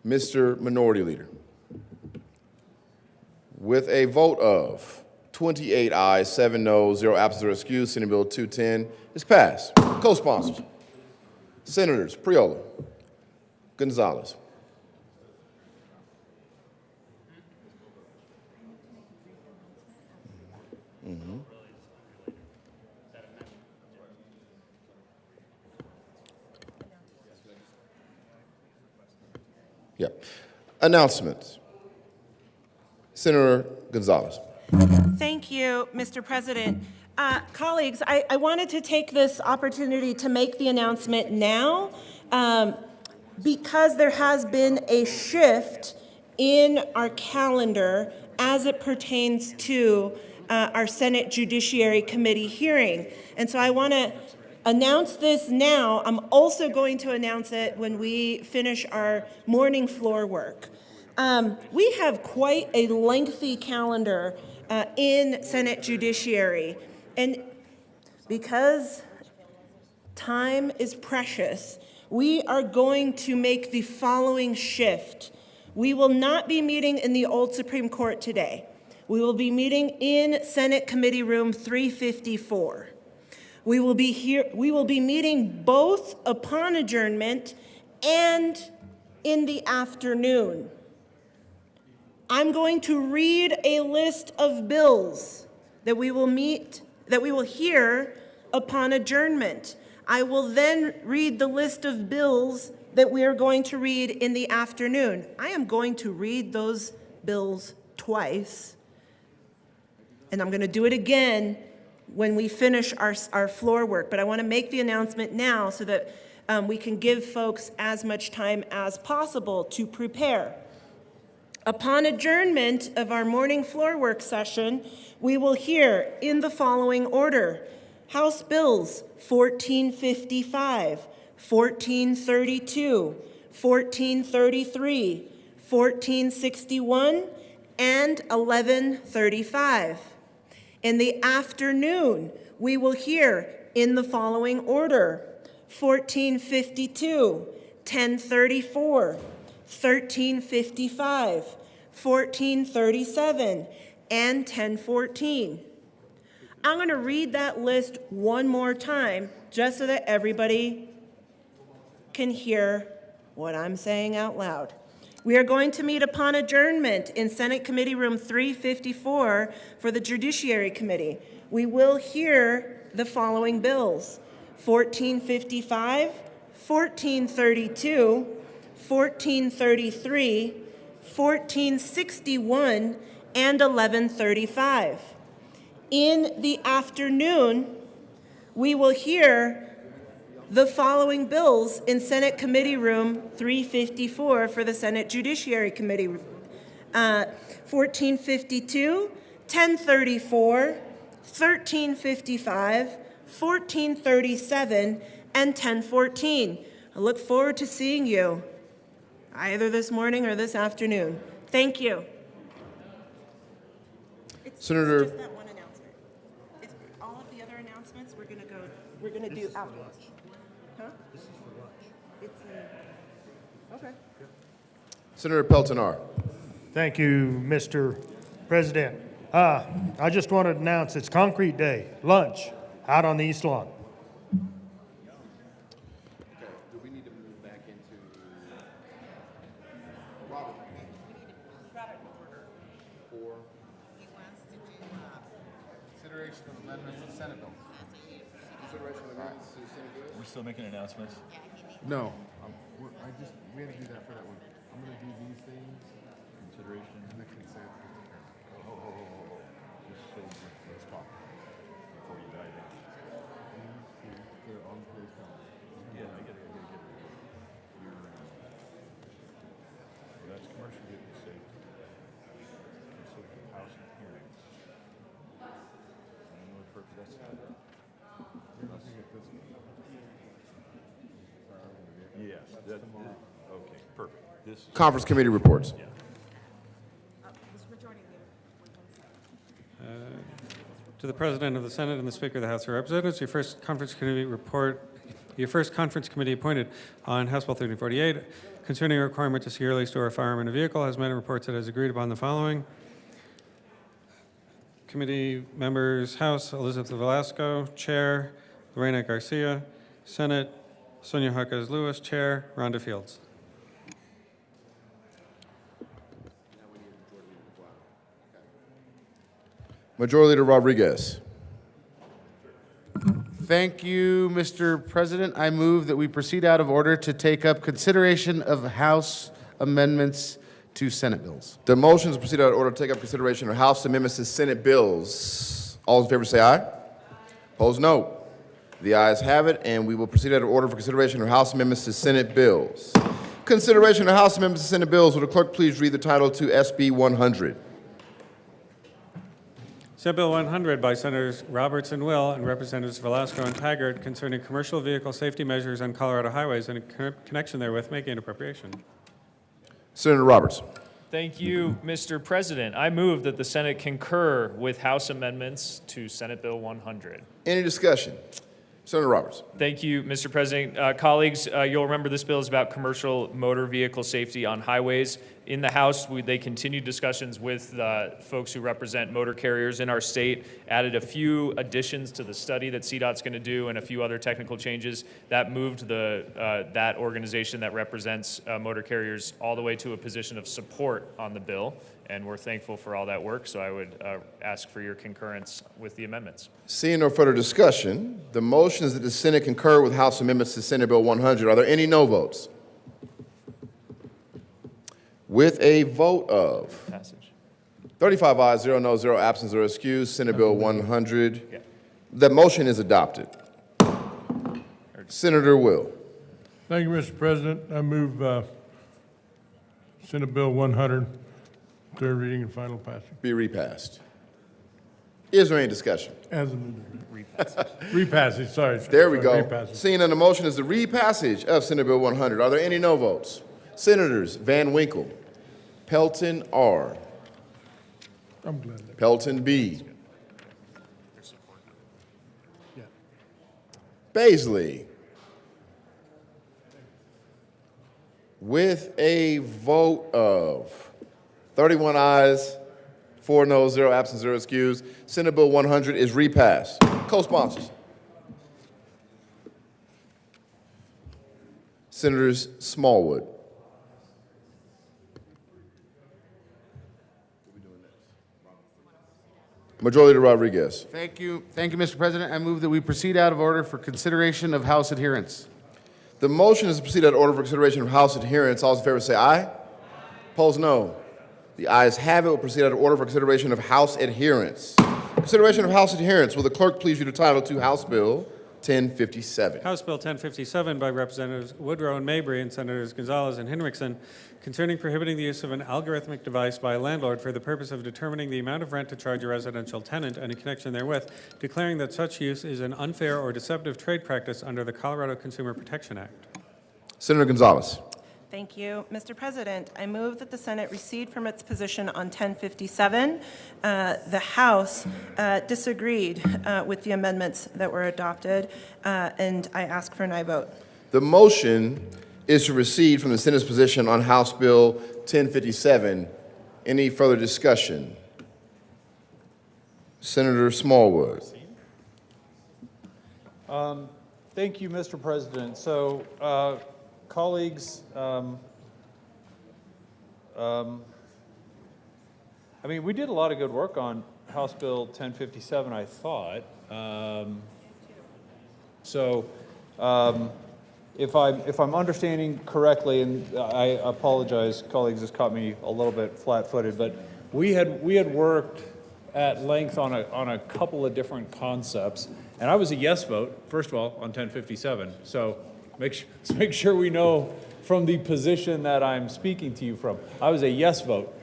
Mr. Minority Leader. With a vote of 28 ayes, 7 noes, 0 absent, 0 excused, Senate Bill 210 is passed. Co-sponsors, Senators Priola, Gonzalez, Announcements. Senator Gonzalez. Thank you, Mr. President. Colleagues, I wanted to take this opportunity to make the announcement now because there has been a shift in our calendar as it pertains to our Senate Judiciary Committee hearing. And so I want to announce this now. I'm also going to announce it when we finish our morning floor work. We have quite a lengthy calendar in Senate Judiciary, and because time is precious, we are going to make the following shift. We will not be meeting in the old Supreme Court today. We will be meeting in Senate Committee Room 354. We will be meeting both upon adjournment and in the afternoon. I'm going to read a list of bills that we will hear upon adjournment. I will then read the list of bills that we are going to read in the afternoon. I am going to read those bills twice, and I'm going to do it again when we finish our floor work. But I want to make the announcement now so that we can give folks as much time as possible to prepare. Upon adjournment of our morning floor work session, we will hear in the following order: House Bills 1455, 1432, 1433, 1461, and 1135. In the afternoon, we will hear in the following order: 1452, 1034, 1355, 1437, and 1014. I'm going to read that list one more time just so that everybody can hear what I'm saying out loud. We are going to meet upon adjournment in Senate Committee Room 354 for the Judiciary Committee. We will hear the following bills: 1455, 1432, 1433, 1461, and 1135. In the afternoon, we will hear the following bills in Senate Committee Room 354 for the Senate Judiciary Committee: 1452, 1034, 1355, 1437, and 1014. I look forward to seeing you either this morning or this afternoon. Thank you. Senator. Just that one announcement. All of the other announcements we're going to do afterwards. Huh? This is for lunch. It's okay. Senator Peltonar. Thank you, Mr. President. I just want to announce it's Concrete Day, lunch, out on the East Lawn. Do we need to move back into Robert? For consideration of amendments to Senate bills. Consideration of amendments to Senate bills. We're still making announcements? No, we had to do that for that one. I'm going to do these things. Consideration. And the consent. Just so let's talk before you dive in. They're on place now. Yeah, I get it. Your, that's commercial vehicle safety. Consider housing hearings. I don't know what purpose that's at. Yes, that, okay, perfect. This is. Conference committee reports. Yeah. To the President of the Senate and the Speaker of the House of Representatives, your first conference committee appointed on House Bill 1348 concerning a requirement to securely store a firearm in a vehicle has met and reports it has agreed upon the following. Committee members: House, Elizabeth Velasco, Chair; Lorena Garcia; Senate, Sonia Jaquez Lewis, Chair; Rhonda Fields. Majority Leader Rodriguez. Thank you, Mr. President. I move that we proceed out of order to take up consideration of House amendments to Senate bills. The motion is to proceed out of order to take up consideration of House amendments to Senate bills. All in favor say aye. Opposed, no. The ayes have it, and we will proceed out of order for consideration of House amendments to Senate bills. Consideration of House amendments to Senate bills. Will the clerk please read the title to SB 100? Senate Bill 100 by Senators Roberts and Will and Representatives Velasco and Taggart concerning commercial vehicle safety measures on Colorado highways and in connection therewith making an appropriation. Senator Roberts. Thank you, Mr. President. I move that the Senate concur with House amendments to Senate Bill 100. Any discussion? Senator Roberts. Thank you, Mr. President. Colleagues, you'll remember this bill is about commercial motor vehicle safety on highways. In the House, they continued discussions with folks who represent motor carriers in our state, added a few additions to the study that CDOT's going to do and a few other technical changes. That moved that organization that represents motor carriers all the way to a position of support on the bill, and we're thankful for all that work, so I would ask for your concurrence with the amendments. Seeing no further discussion, the motion is that the Senate concur with House amendments to Senate Bill 100. Are there any no votes? With a vote of Passage. 35 ayes, 0 no, 0 absent, 0 excused, Senate Bill 100. The motion is adopted. Senator Will. Thank you, Mr. President. I move Senate Bill 100, third reading and final passage. Be repassed. Is there any discussion? As amended. Repassage, sorry. There we go. Repassage. Seeing none, the motion is the repassage of Senate Bill 100. Are there any no votes? Senators Van Winkle, Pelton R, I'm glad that. Pelton B, Baisley. With a vote of 31 ayes, 4 noes, 0 absent, 0 excused, Senate Bill 100 is repassed. Co-sponsors. Senators Smallwood. Majority Leader Rodriguez. Thank you, Mr. President. I move that we proceed out of order for consideration of House adherence. The motion is to proceed out of order for consideration of House adherence. All those in favor say aye. Opposed, no. The ayes have it. We'll proceed out of order for consideration of House adherence. Consideration of House adherence. Will the clerk please read the title to House Bill 1057? House Bill 1057 by Representatives Woodrow and Mabry and Senators Gonzalez and Hinrichsen concerning prohibiting the use of an algorithmic device by a landlord for the purpose of determining the amount of rent to charge a residential tenant and in connection therewith, declaring that such use is an unfair or deceptive trade practice under the Colorado Consumer Protection Act. Senator Gonzalez. Thank you, Mr. President. I move that the Senate recede from its position on 1057. The House disagreed with the amendments that were adopted, and I ask for an aye vote. The motion is to recede from the Senate's position on House Bill 1057. Any further discussion? Senator Smallwood. Thank you, Mr. President. So, colleagues, I mean, we did a lot of good work on House Bill 1057, I thought. If I'm understanding correctly, and I apologize, colleagues, this caught me a little bit flat-footed, but we had worked at length on a couple of different concepts, and I was a yes vote, first of all, on 1057. So let's make sure we know from the position that I'm speaking to you from. I was a yes vote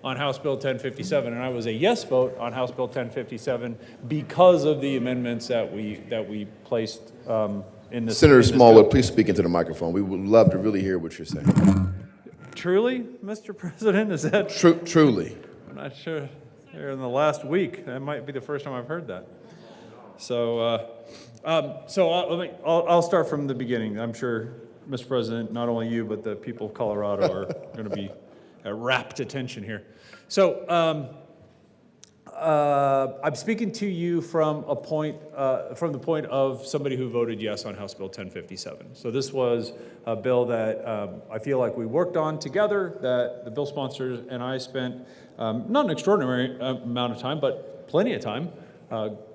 on House Bill 1057, and I was a yes vote on House Bill 1057 because of the amendments that we placed in this. Senator Smallwood, please speak into the microphone. We would love to really hear what you're saying. Truly, Mr. President, is that? Truly. I'm not sure. Here in the last week, that might be the first time I've heard that. So, I'll start from the beginning. I'm sure, Mr. President, not only you, but the people of Colorado are going to be rapt attention here. So, I'm speaking to you from the point of somebody who voted yes on House Bill 1057. So this was a bill that I feel like we worked on together, that the bill sponsors and I spent not an extraordinary amount of time, but plenty of time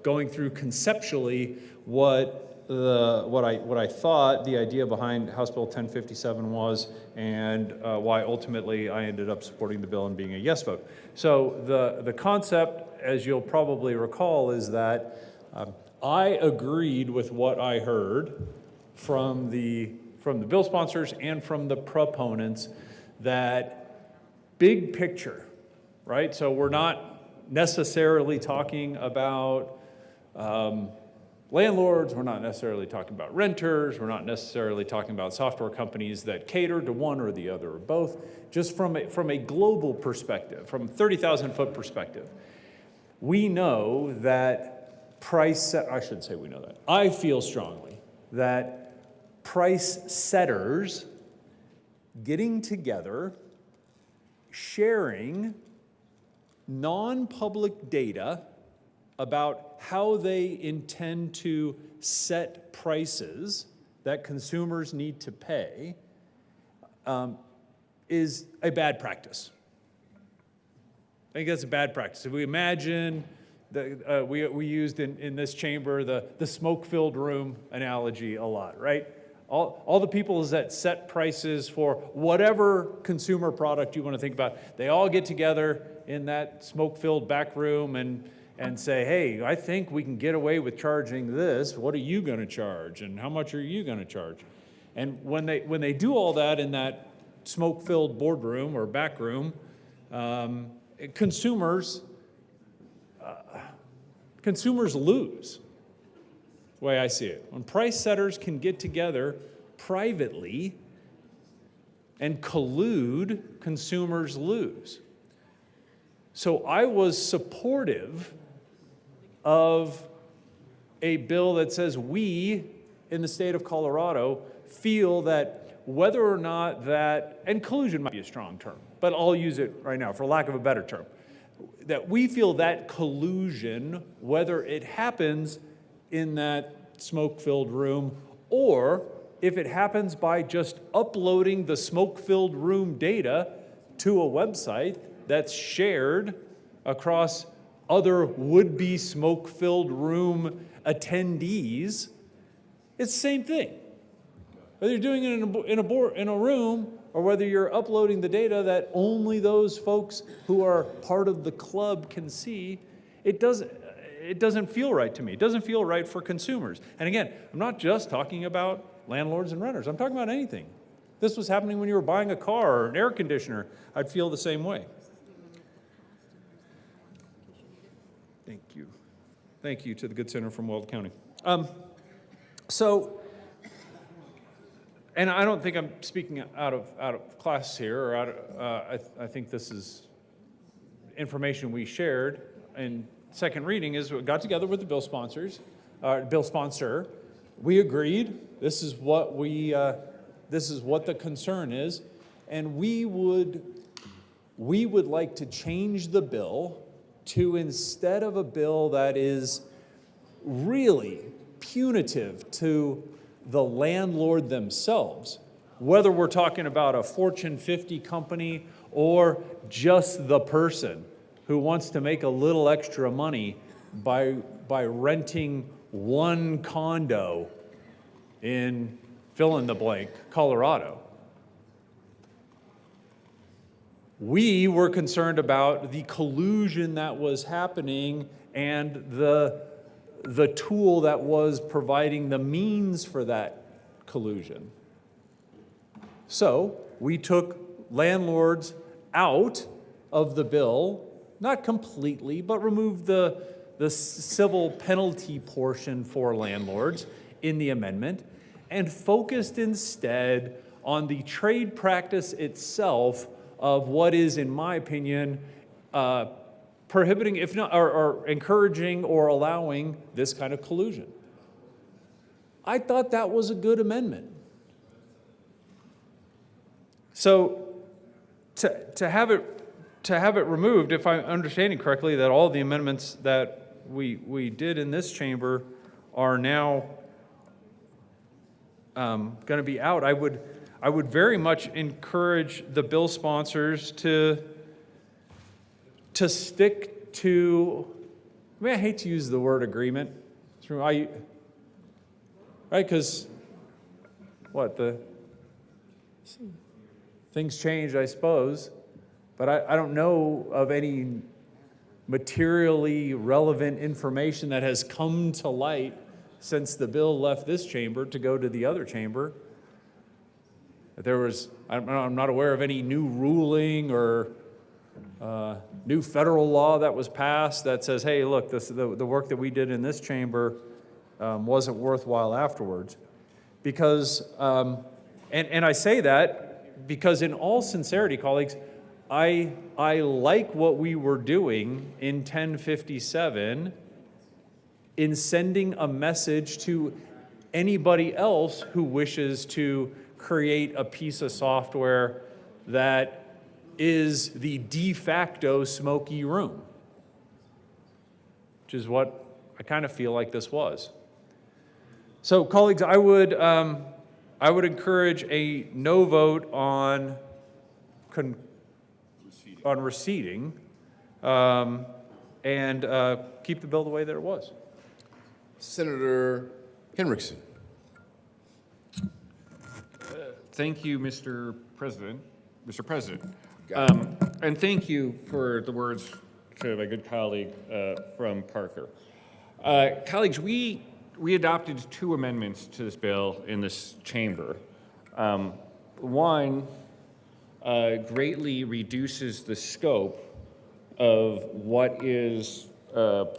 going through conceptually what I thought the idea behind House Bill 1057 was, and why ultimately I ended up supporting the bill and being a yes vote. So the concept, as you'll probably recall, is that I agreed with what I heard from the bill sponsors and from the proponents, that big picture, right? So we're not necessarily talking about landlords, we're not necessarily talking about renters, we're not necessarily talking about software companies that cater to one or the other or both, just from a global perspective, from 30,000-foot perspective. We know that I shouldn't say we know that. I feel strongly that price setters getting together sharing non-public data about how they intend to set prices that consumers need to pay is a bad practice. I think that's a bad practice. If we imagine that we used in this chamber the smoke-filled room analogy a lot, right? All the people that set prices for whatever consumer product you want to think about, they all get together in that smoke-filled back room and say, hey, I think we can get away with charging this. What are you going to charge? And how much are you going to charge? And when they do all that in that smoke-filled boardroom or back room, consumers lose, the way I see it. When price setters can get together privately and collude, consumers lose. So I was supportive of a bill that says we in the state of Colorado feel that whether or not that, and collusion might be a strong term, but I'll use it right now for lack of a better term, that we feel that collusion, whether it happens in that smoke-filled room or if it happens by just uploading the smoke-filled room data to a website that's shared across other would-be smoke-filled room attendees, it's the same thing. Whether you're doing it in a room or whether you're uploading the data that only those folks who are part of the club can see, it doesn't feel right to me. It doesn't feel right for consumers. And again, I'm not just talking about landlords and renters. I'm talking about anything. If this was happening when you were buying a car or an air conditioner, I'd feel the same way. Thank you. Thank you to the good senator from Weld County. And I don't think I'm speaking out of class here, or I think this is information we shared in second reading. Is we got together with the bill sponsor. We agreed. This is what the concern is, and we would like to change the bill to, instead of a bill that is really punitive to the landlord themselves, whether we're talking about a Fortune 50 company or just the person who wants to make a little extra money by renting one condo in fill in the blank, Colorado. We were concerned about the collusion that was happening and the tool that was providing the means for that collusion. So we took landlords out of the bill, not completely, but removed the civil penalty portion for landlords in the amendment and focused instead on the trade practice itself of what is, in my opinion, prohibiting, if not, or encouraging or allowing this kind of collusion. I thought that was a good amendment. So to have it removed, if I'm understanding correctly, that all the amendments that we did in this chamber are now going to be out, I would very much encourage the bill sponsors to stick to, I hate to use the word agreement, right? Because things change, I suppose, but I don't know of any materially relevant information that has come to light since the bill left this chamber to go to the other chamber. I'm not aware of any new ruling or new federal law that was passed that says, hey, look, the work that we did in this chamber wasn't worthwhile afterwards. Because, and I say that because in all sincerity, colleagues, I like what we were doing in 1057 in sending a message to anybody else who wishes to create a piece of software that is the de facto smoky room, which is what I kind of feel like this was. So, colleagues, I would encourage a no vote on receding, and keep the bill the way that it was. Senator Henriksen. Thank you, Mr. President. Mr. President. And thank you for the words to my good colleague from Parker. Colleagues, we adopted 2 amendments to this bill in this chamber. One greatly reduces the scope of what is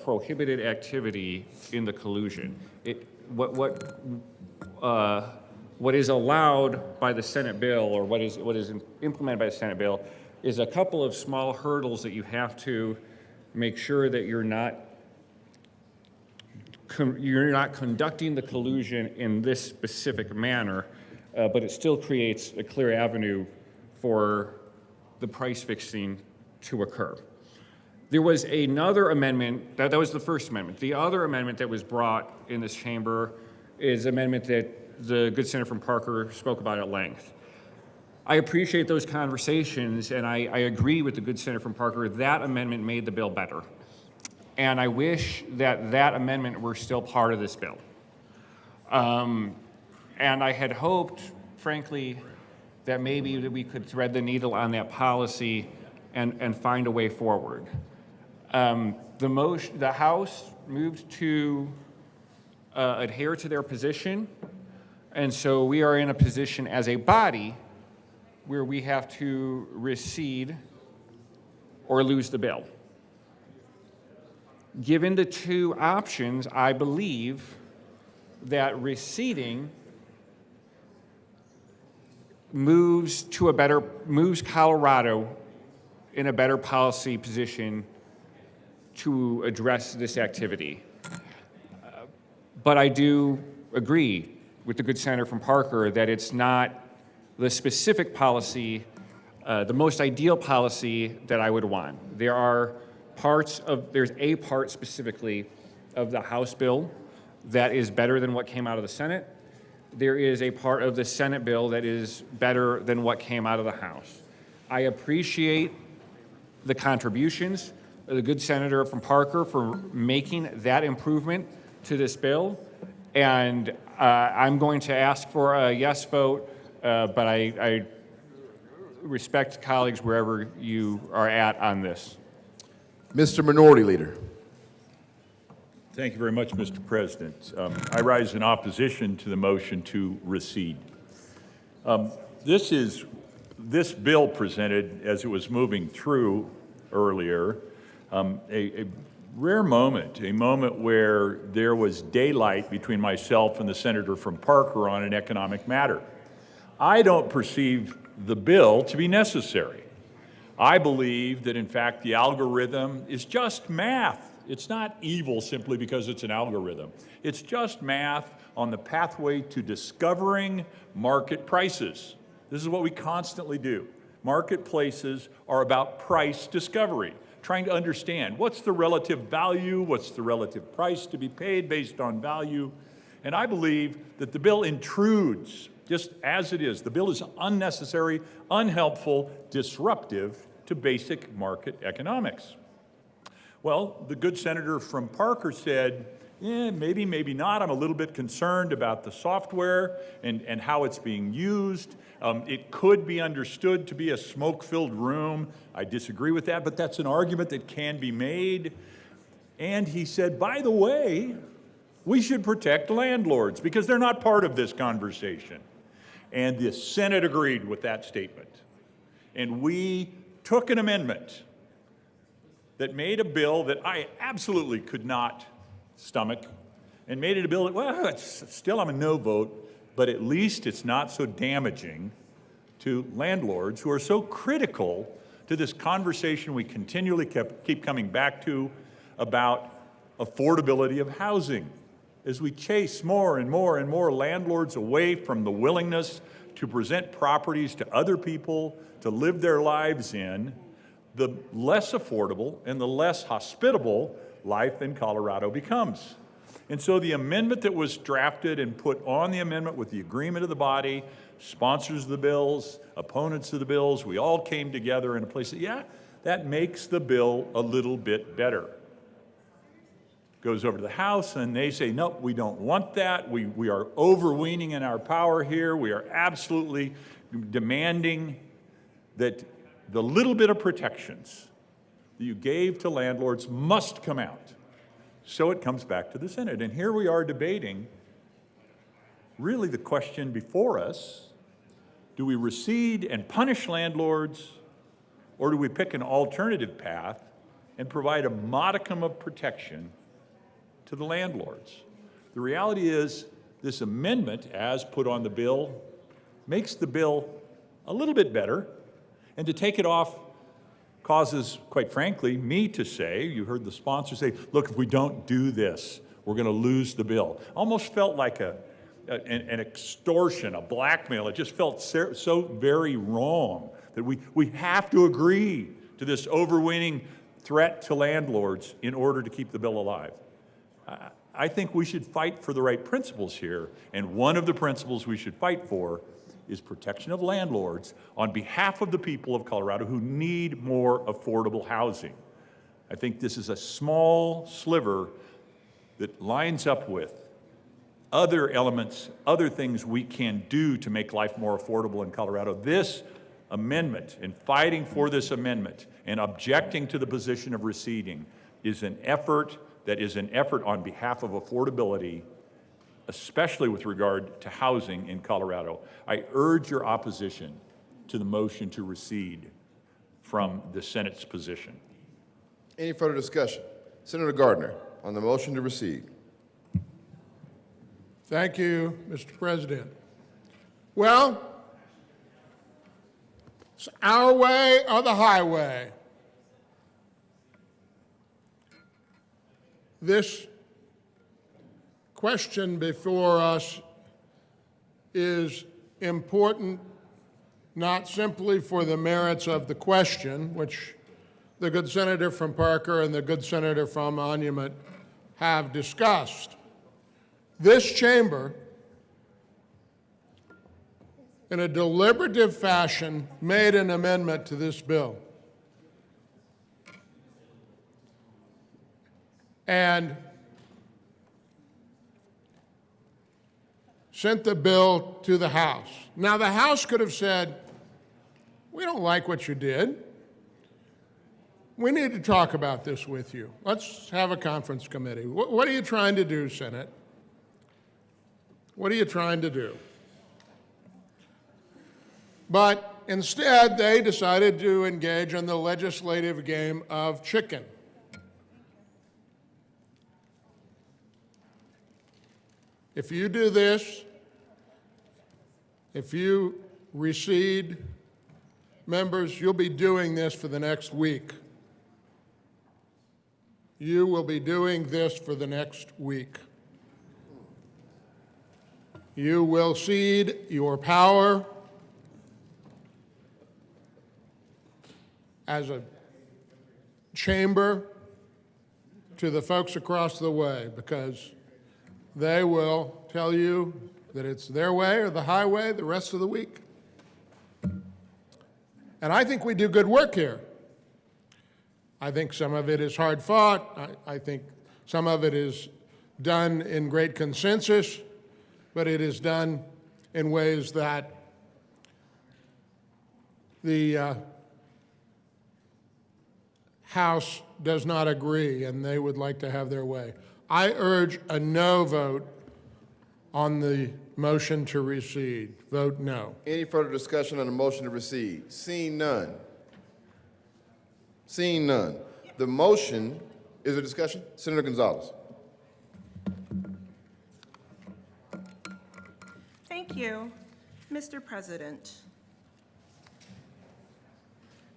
prohibited activity in the collusion. What is allowed by the Senate bill, or what is implemented by the Senate bill, is a couple of small hurdles that you have to make sure that you're not conducting the collusion in this specific manner, but it still creates a clear avenue for the price fixing to occur. There was another amendment, that was the first amendment. The other amendment that was brought in this chamber is an amendment that the good senator from Parker spoke about at length. I appreciate those conversations, and I agree with the good senator from Parker. That amendment made the bill better. And I wish that that amendment were still part of this bill. And I had hoped, frankly, that maybe that we could thread the needle on that policy and find a way forward. The House moved to adhere to their position, and so we are in a position as a body where we have to recede or lose the bill. Given the 2 options, I believe that receding moves Colorado in a better policy position to address this activity. But I do agree with the good senator from Parker that it's not the specific policy, the most ideal policy that I would want. There's a part specifically of the House bill that is better than what came out of the Senate. There is a part of the Senate bill that is better than what came out of the House. I appreciate the contributions of the good senator from Parker for making that improvement to this bill, and I'm going to ask for a yes vote, but I respect colleagues wherever you are at on this. Mr. Minority Leader. Thank you very much, Mr. President. I rise in opposition to the motion to recede. This bill presented, as it was moving through earlier, a rare moment, a moment where there was daylight between myself and the senator from Parker on an economic matter. I don't perceive the bill to be necessary. I believe that, in fact, the algorithm is just math. It's not evil simply because it's an algorithm. It's just math on the pathway to discovering market prices. This is what we constantly do. Marketplaces are about price discovery, trying to understand what's the relative value, what's the relative price to be paid based on value. And I believe that the bill intrudes, just as it is. The bill is unnecessary, unhelpful, disruptive to basic market economics. Well, the good senator from Parker said, maybe, maybe not. I'm a little bit concerned about the software and how it's being used. It could be understood to be a smoke-filled room. I disagree with that, but that's an argument that can be made. And he said, by the way, we should protect landlords because they're not part of this conversation. And the Senate agreed with that statement. And we took an amendment that made a bill that I absolutely could not stomach, and made it a bill that, well, it's still I'm a no vote, but at least it's not so damaging to landlords who are so critical to this conversation we continually keep coming back to about affordability of housing. As we chase more and more and more landlords away from the willingness to present properties to other people to live their lives in, the less affordable and the less hospitable life in Colorado becomes. And so the amendment that was drafted and put on the amendment with the agreement of the body, sponsors of the bills, opponents of the bills, we all came together in a place that, yeah, that makes the bill a little bit better. Goes over to the House and they say, no, we don't want that. We are overweening in our power here. We are absolutely demanding that the little bit of protections that you gave to landlords must come out. So it comes back to the Senate. And here we are debating really the question before us: do we recede and punish landlords, or do we pick an alternative path and provide a modicum of protection to the landlords? The reality is, this amendment, as put on the bill, makes the bill a little bit better, and to take it off causes, quite frankly, me to say, you heard the sponsor say, look, if we don't do this, we're going to lose the bill. Almost felt like an extortion, a blackmail. It just felt so very wrong that we have to agree to this overweening threat to landlords in order to keep the bill alive. I think we should fight for the right principles here, and one of the principles we should fight for is protection of landlords on behalf of the people of Colorado who need more affordable housing. I think this is a small sliver that lines up with other elements, other things we can do to make life more affordable in Colorado. This amendment, and fighting for this amendment and objecting to the position of receding, is an effort on behalf of affordability, especially with regard to housing in Colorado. I urge your opposition to the motion to recede from the Senate's position. Any further discussion? Senator Gardner, on the motion to recede. Thank you, Mr. President. Well, it's our way or the highway. This question before us is important not simply for the merits of the question, which the good senator from Parker and the good senator from Monument have discussed. This chamber, in a deliberative fashion, made an amendment to this bill. And sent the bill to the House. Now, the House could have said, we don't like what you did. We need to talk about this with you. Let's have a conference committee. What are you trying to do, Senate? What are you trying to do? But instead, they decided to engage in the legislative game of chicken. If you do this, if you recede, members, you'll be doing this for the next week. You will be doing this for the next week. You will cede your power as a chamber to the folks across the way, because they will tell you that it's their way or the highway the rest of the week. And I think we do good work here. I think some of it is hard fought. I think some of it is done in great consensus, but it is done in ways that the House does not agree, and they would like to have their way. I urge a no vote on the motion to recede. Vote no. Any further discussion on the motion to recede? Seeing none. Seeing none. The motion, is there discussion? Senator Gonzalez. Thank you, Mr. President.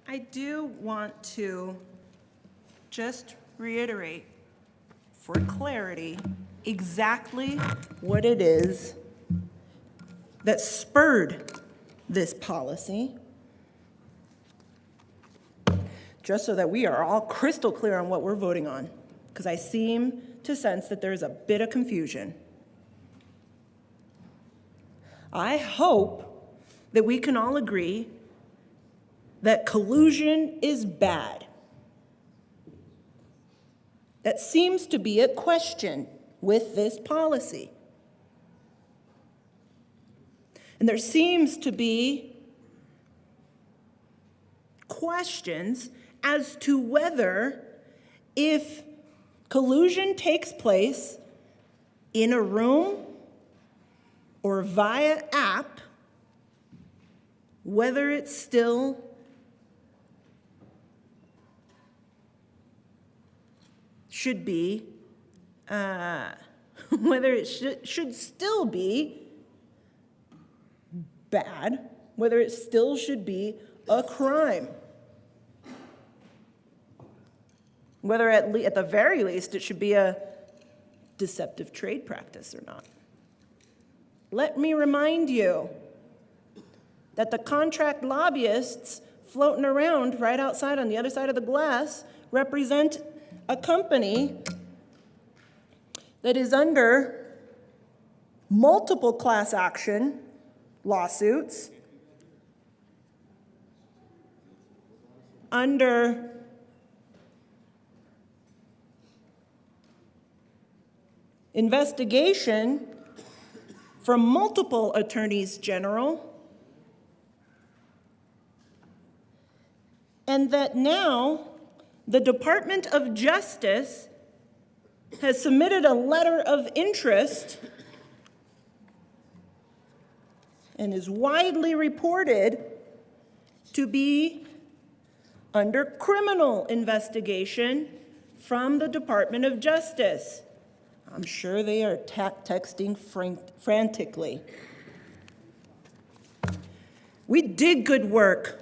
I do want to just reiterate for clarity exactly what it is that spurred this policy, just so that we are all crystal clear on what we're voting on, because I seem to sense that there's a bit of confusion. I hope that we can all agree that collusion is bad. That seems to be a question with this policy. And there seems to be questions as to whether, if collusion takes place in a room or via app, whether it still should be, whether it should still be bad, whether it still should be a crime. Whether at the very least it should be a deceptive trade practice or not. Let me remind you that the contract lobbyists floating around right outside on the other side of the glass represent a company that is under multiple class action lawsuits, under investigation from multiple attorneys general, and that now the Department of Justice has submitted a letter of interest and is widely reported to be under criminal investigation from the Department of Justice. I'm sure they are texting frantically. We did good work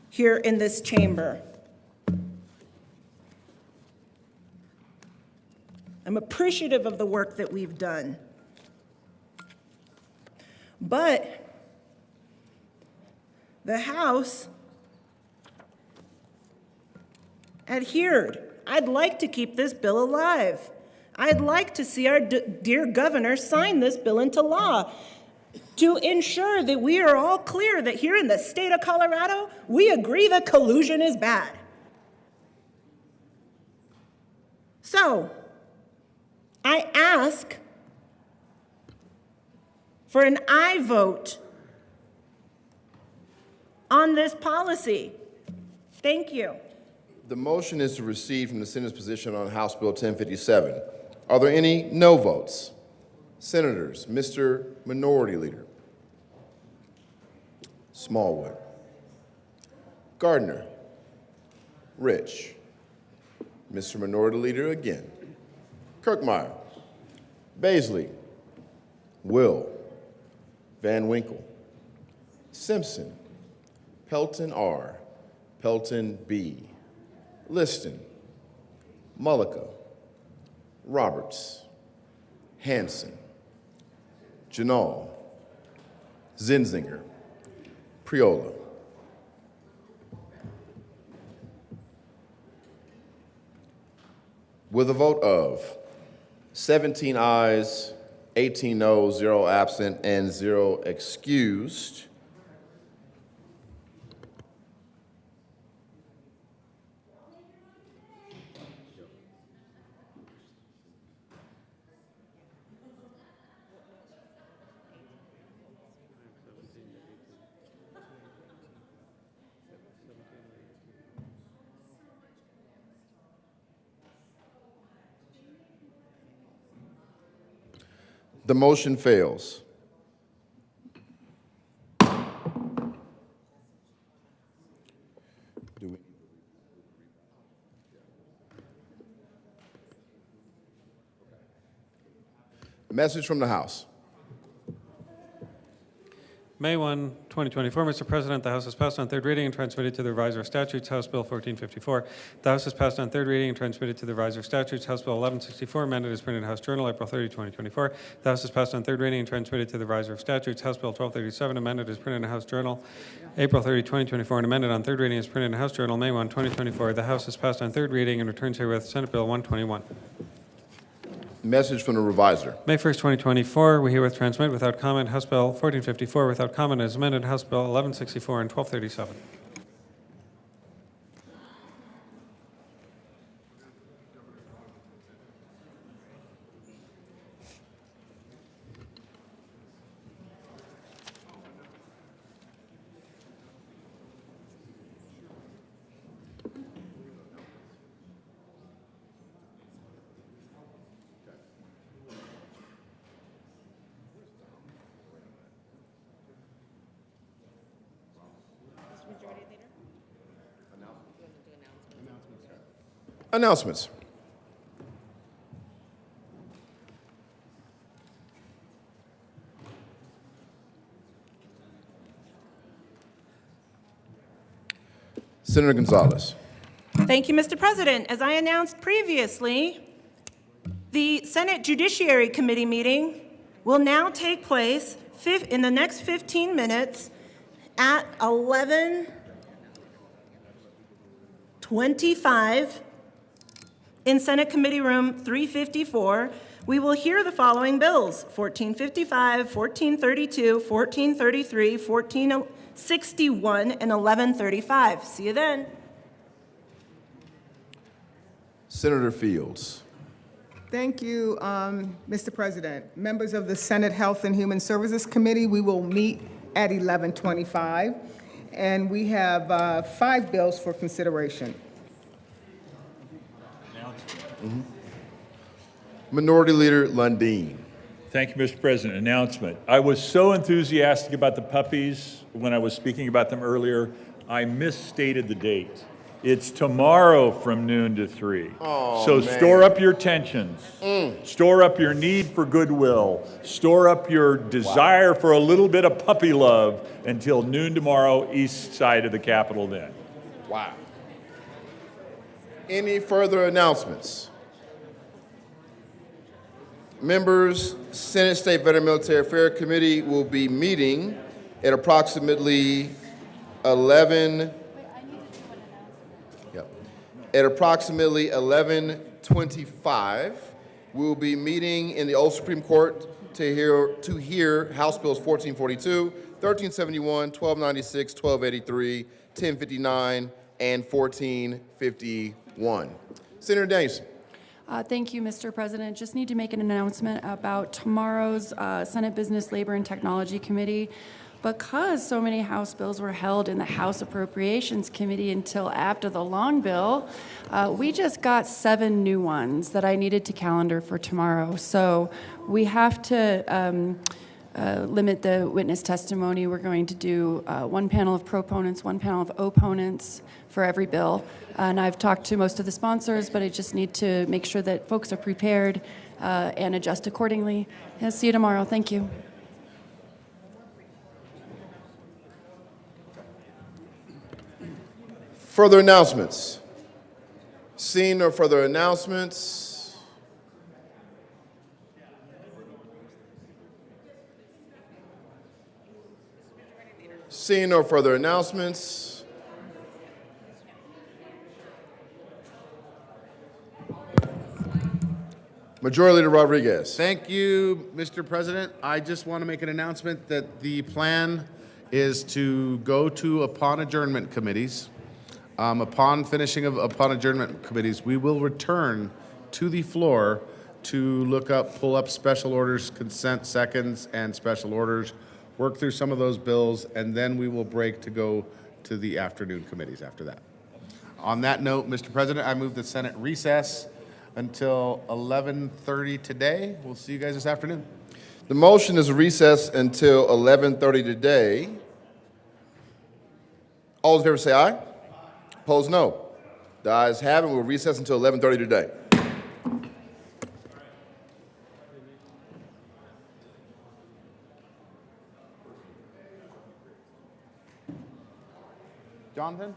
here in this chamber. I'm appreciative of the work that we've done. But the House adhered. I'd like to keep this bill alive. I'd like to see our dear governor sign this bill into law to ensure that we are all clear that here in the state of Colorado, we agree that collusion is bad. So, I ask for an aye vote on this policy. Thank you. The motion is to receive from the Senate's position on House Bill 1057. Are there any no votes? Senators, Mr. Minority Leader. Smallwood. Gardner. Rich. Mr. Minority Leader again. Kirkmeyer. Baisley. Will. Van Winkle. Simpson. Pelton R. Pelton B. Liston. Mullica. Roberts. Hanson. Janal. Zinzinger. Priola. With a vote of 17 ayes, 18 noes, 0 absent, and 0 excused, the motion fails. Message from the House. May 1, 2024. Mr. President, the House has passed on third reading and transmitted to the Revisor of Statutes, House Bill 1454. The House has passed on third reading and transmitted to the Revisor of Statutes, House Bill 1164, amended as printed in House Journal, April 30, 2024. The House has passed on third reading and transmitted to the Revisor of Statutes, House Bill 1237, amended as printed in House Journal, April 30, 2024, and amended on third reading as printed in House Journal, May 1, 2024. The House has passed on third reading and returns herewith Senate Bill 121. Message from the revisor. May 1st, 2024, we herewith transmit without comment House Bill 1454 without comment as amended, House Bill 1164 and 1237. Announcements. Senator Gonzalez. Thank you, Mr. President. As I announced previously, the Senate Judiciary Committee meeting will now take place in the next 15 minutes at 11:25 in Senate Committee Room 354. We will hear the following bills: 1455, 1432, 1433, 1461, and 1135. See you then. Senator Fields. Thank you, Mr. President. Members of the Senate Health and Human Services Committee, we will meet at 11:25, and we have 5 bills for consideration. Minority Leader Lundeen. Thank you, Mr. President. Announcement. I was so enthusiastic about the puppies when I was speaking about them earlier, I misstated the date. It's tomorrow from noon to 3. Oh, so man. Store up your tensions. Store up your need for goodwill. Store up your desire for a little bit of puppy love until noon tomorrow, east side of the Capitol then. Wow. Any further announcements? Members, Senate State Veteran Military Affairs Committee will be meeting at approximately 11:25. We will be meeting in the old Supreme Court to hear House Bills 1442, 1371, 1296, 1283, 1059, and 1451. Senator Danielson. Thank you, Mr. President. Just need to make an announcement about tomorrow's Senate Business, Labor, and Technology Committee. Because so many House bills were held in the House Appropriations Committee until after the long bill, we just got 7 new ones that I needed to calendar for tomorrow. So we have to limit the witness testimony. We're going to do 1 panel of proponents, 1 panel of opponents for every bill. And I've talked to most of the sponsors, but I just need to make sure that folks are prepared and adjust accordingly. And see you tomorrow. Thank you. Further announcements? Seeing no further announcements, Majority Leader Rodriguez. Thank you, Mr. President. I just want to make an announcement that the plan is to go to upon adjournment committees. Upon adjournment committees, we will return to the floor to pull up special orders, consent seconds, and special orders, work through some of those bills, and then we will break to go to the afternoon committees after that. On that note, Mr. President, I move the Senate recess until 11:30 today. We'll see you guys this afternoon. The motion is recess until 11:30 today. All in favor say aye. Opposed, no. The ayes have it. We'll recess until 11:30 today. Jonathan?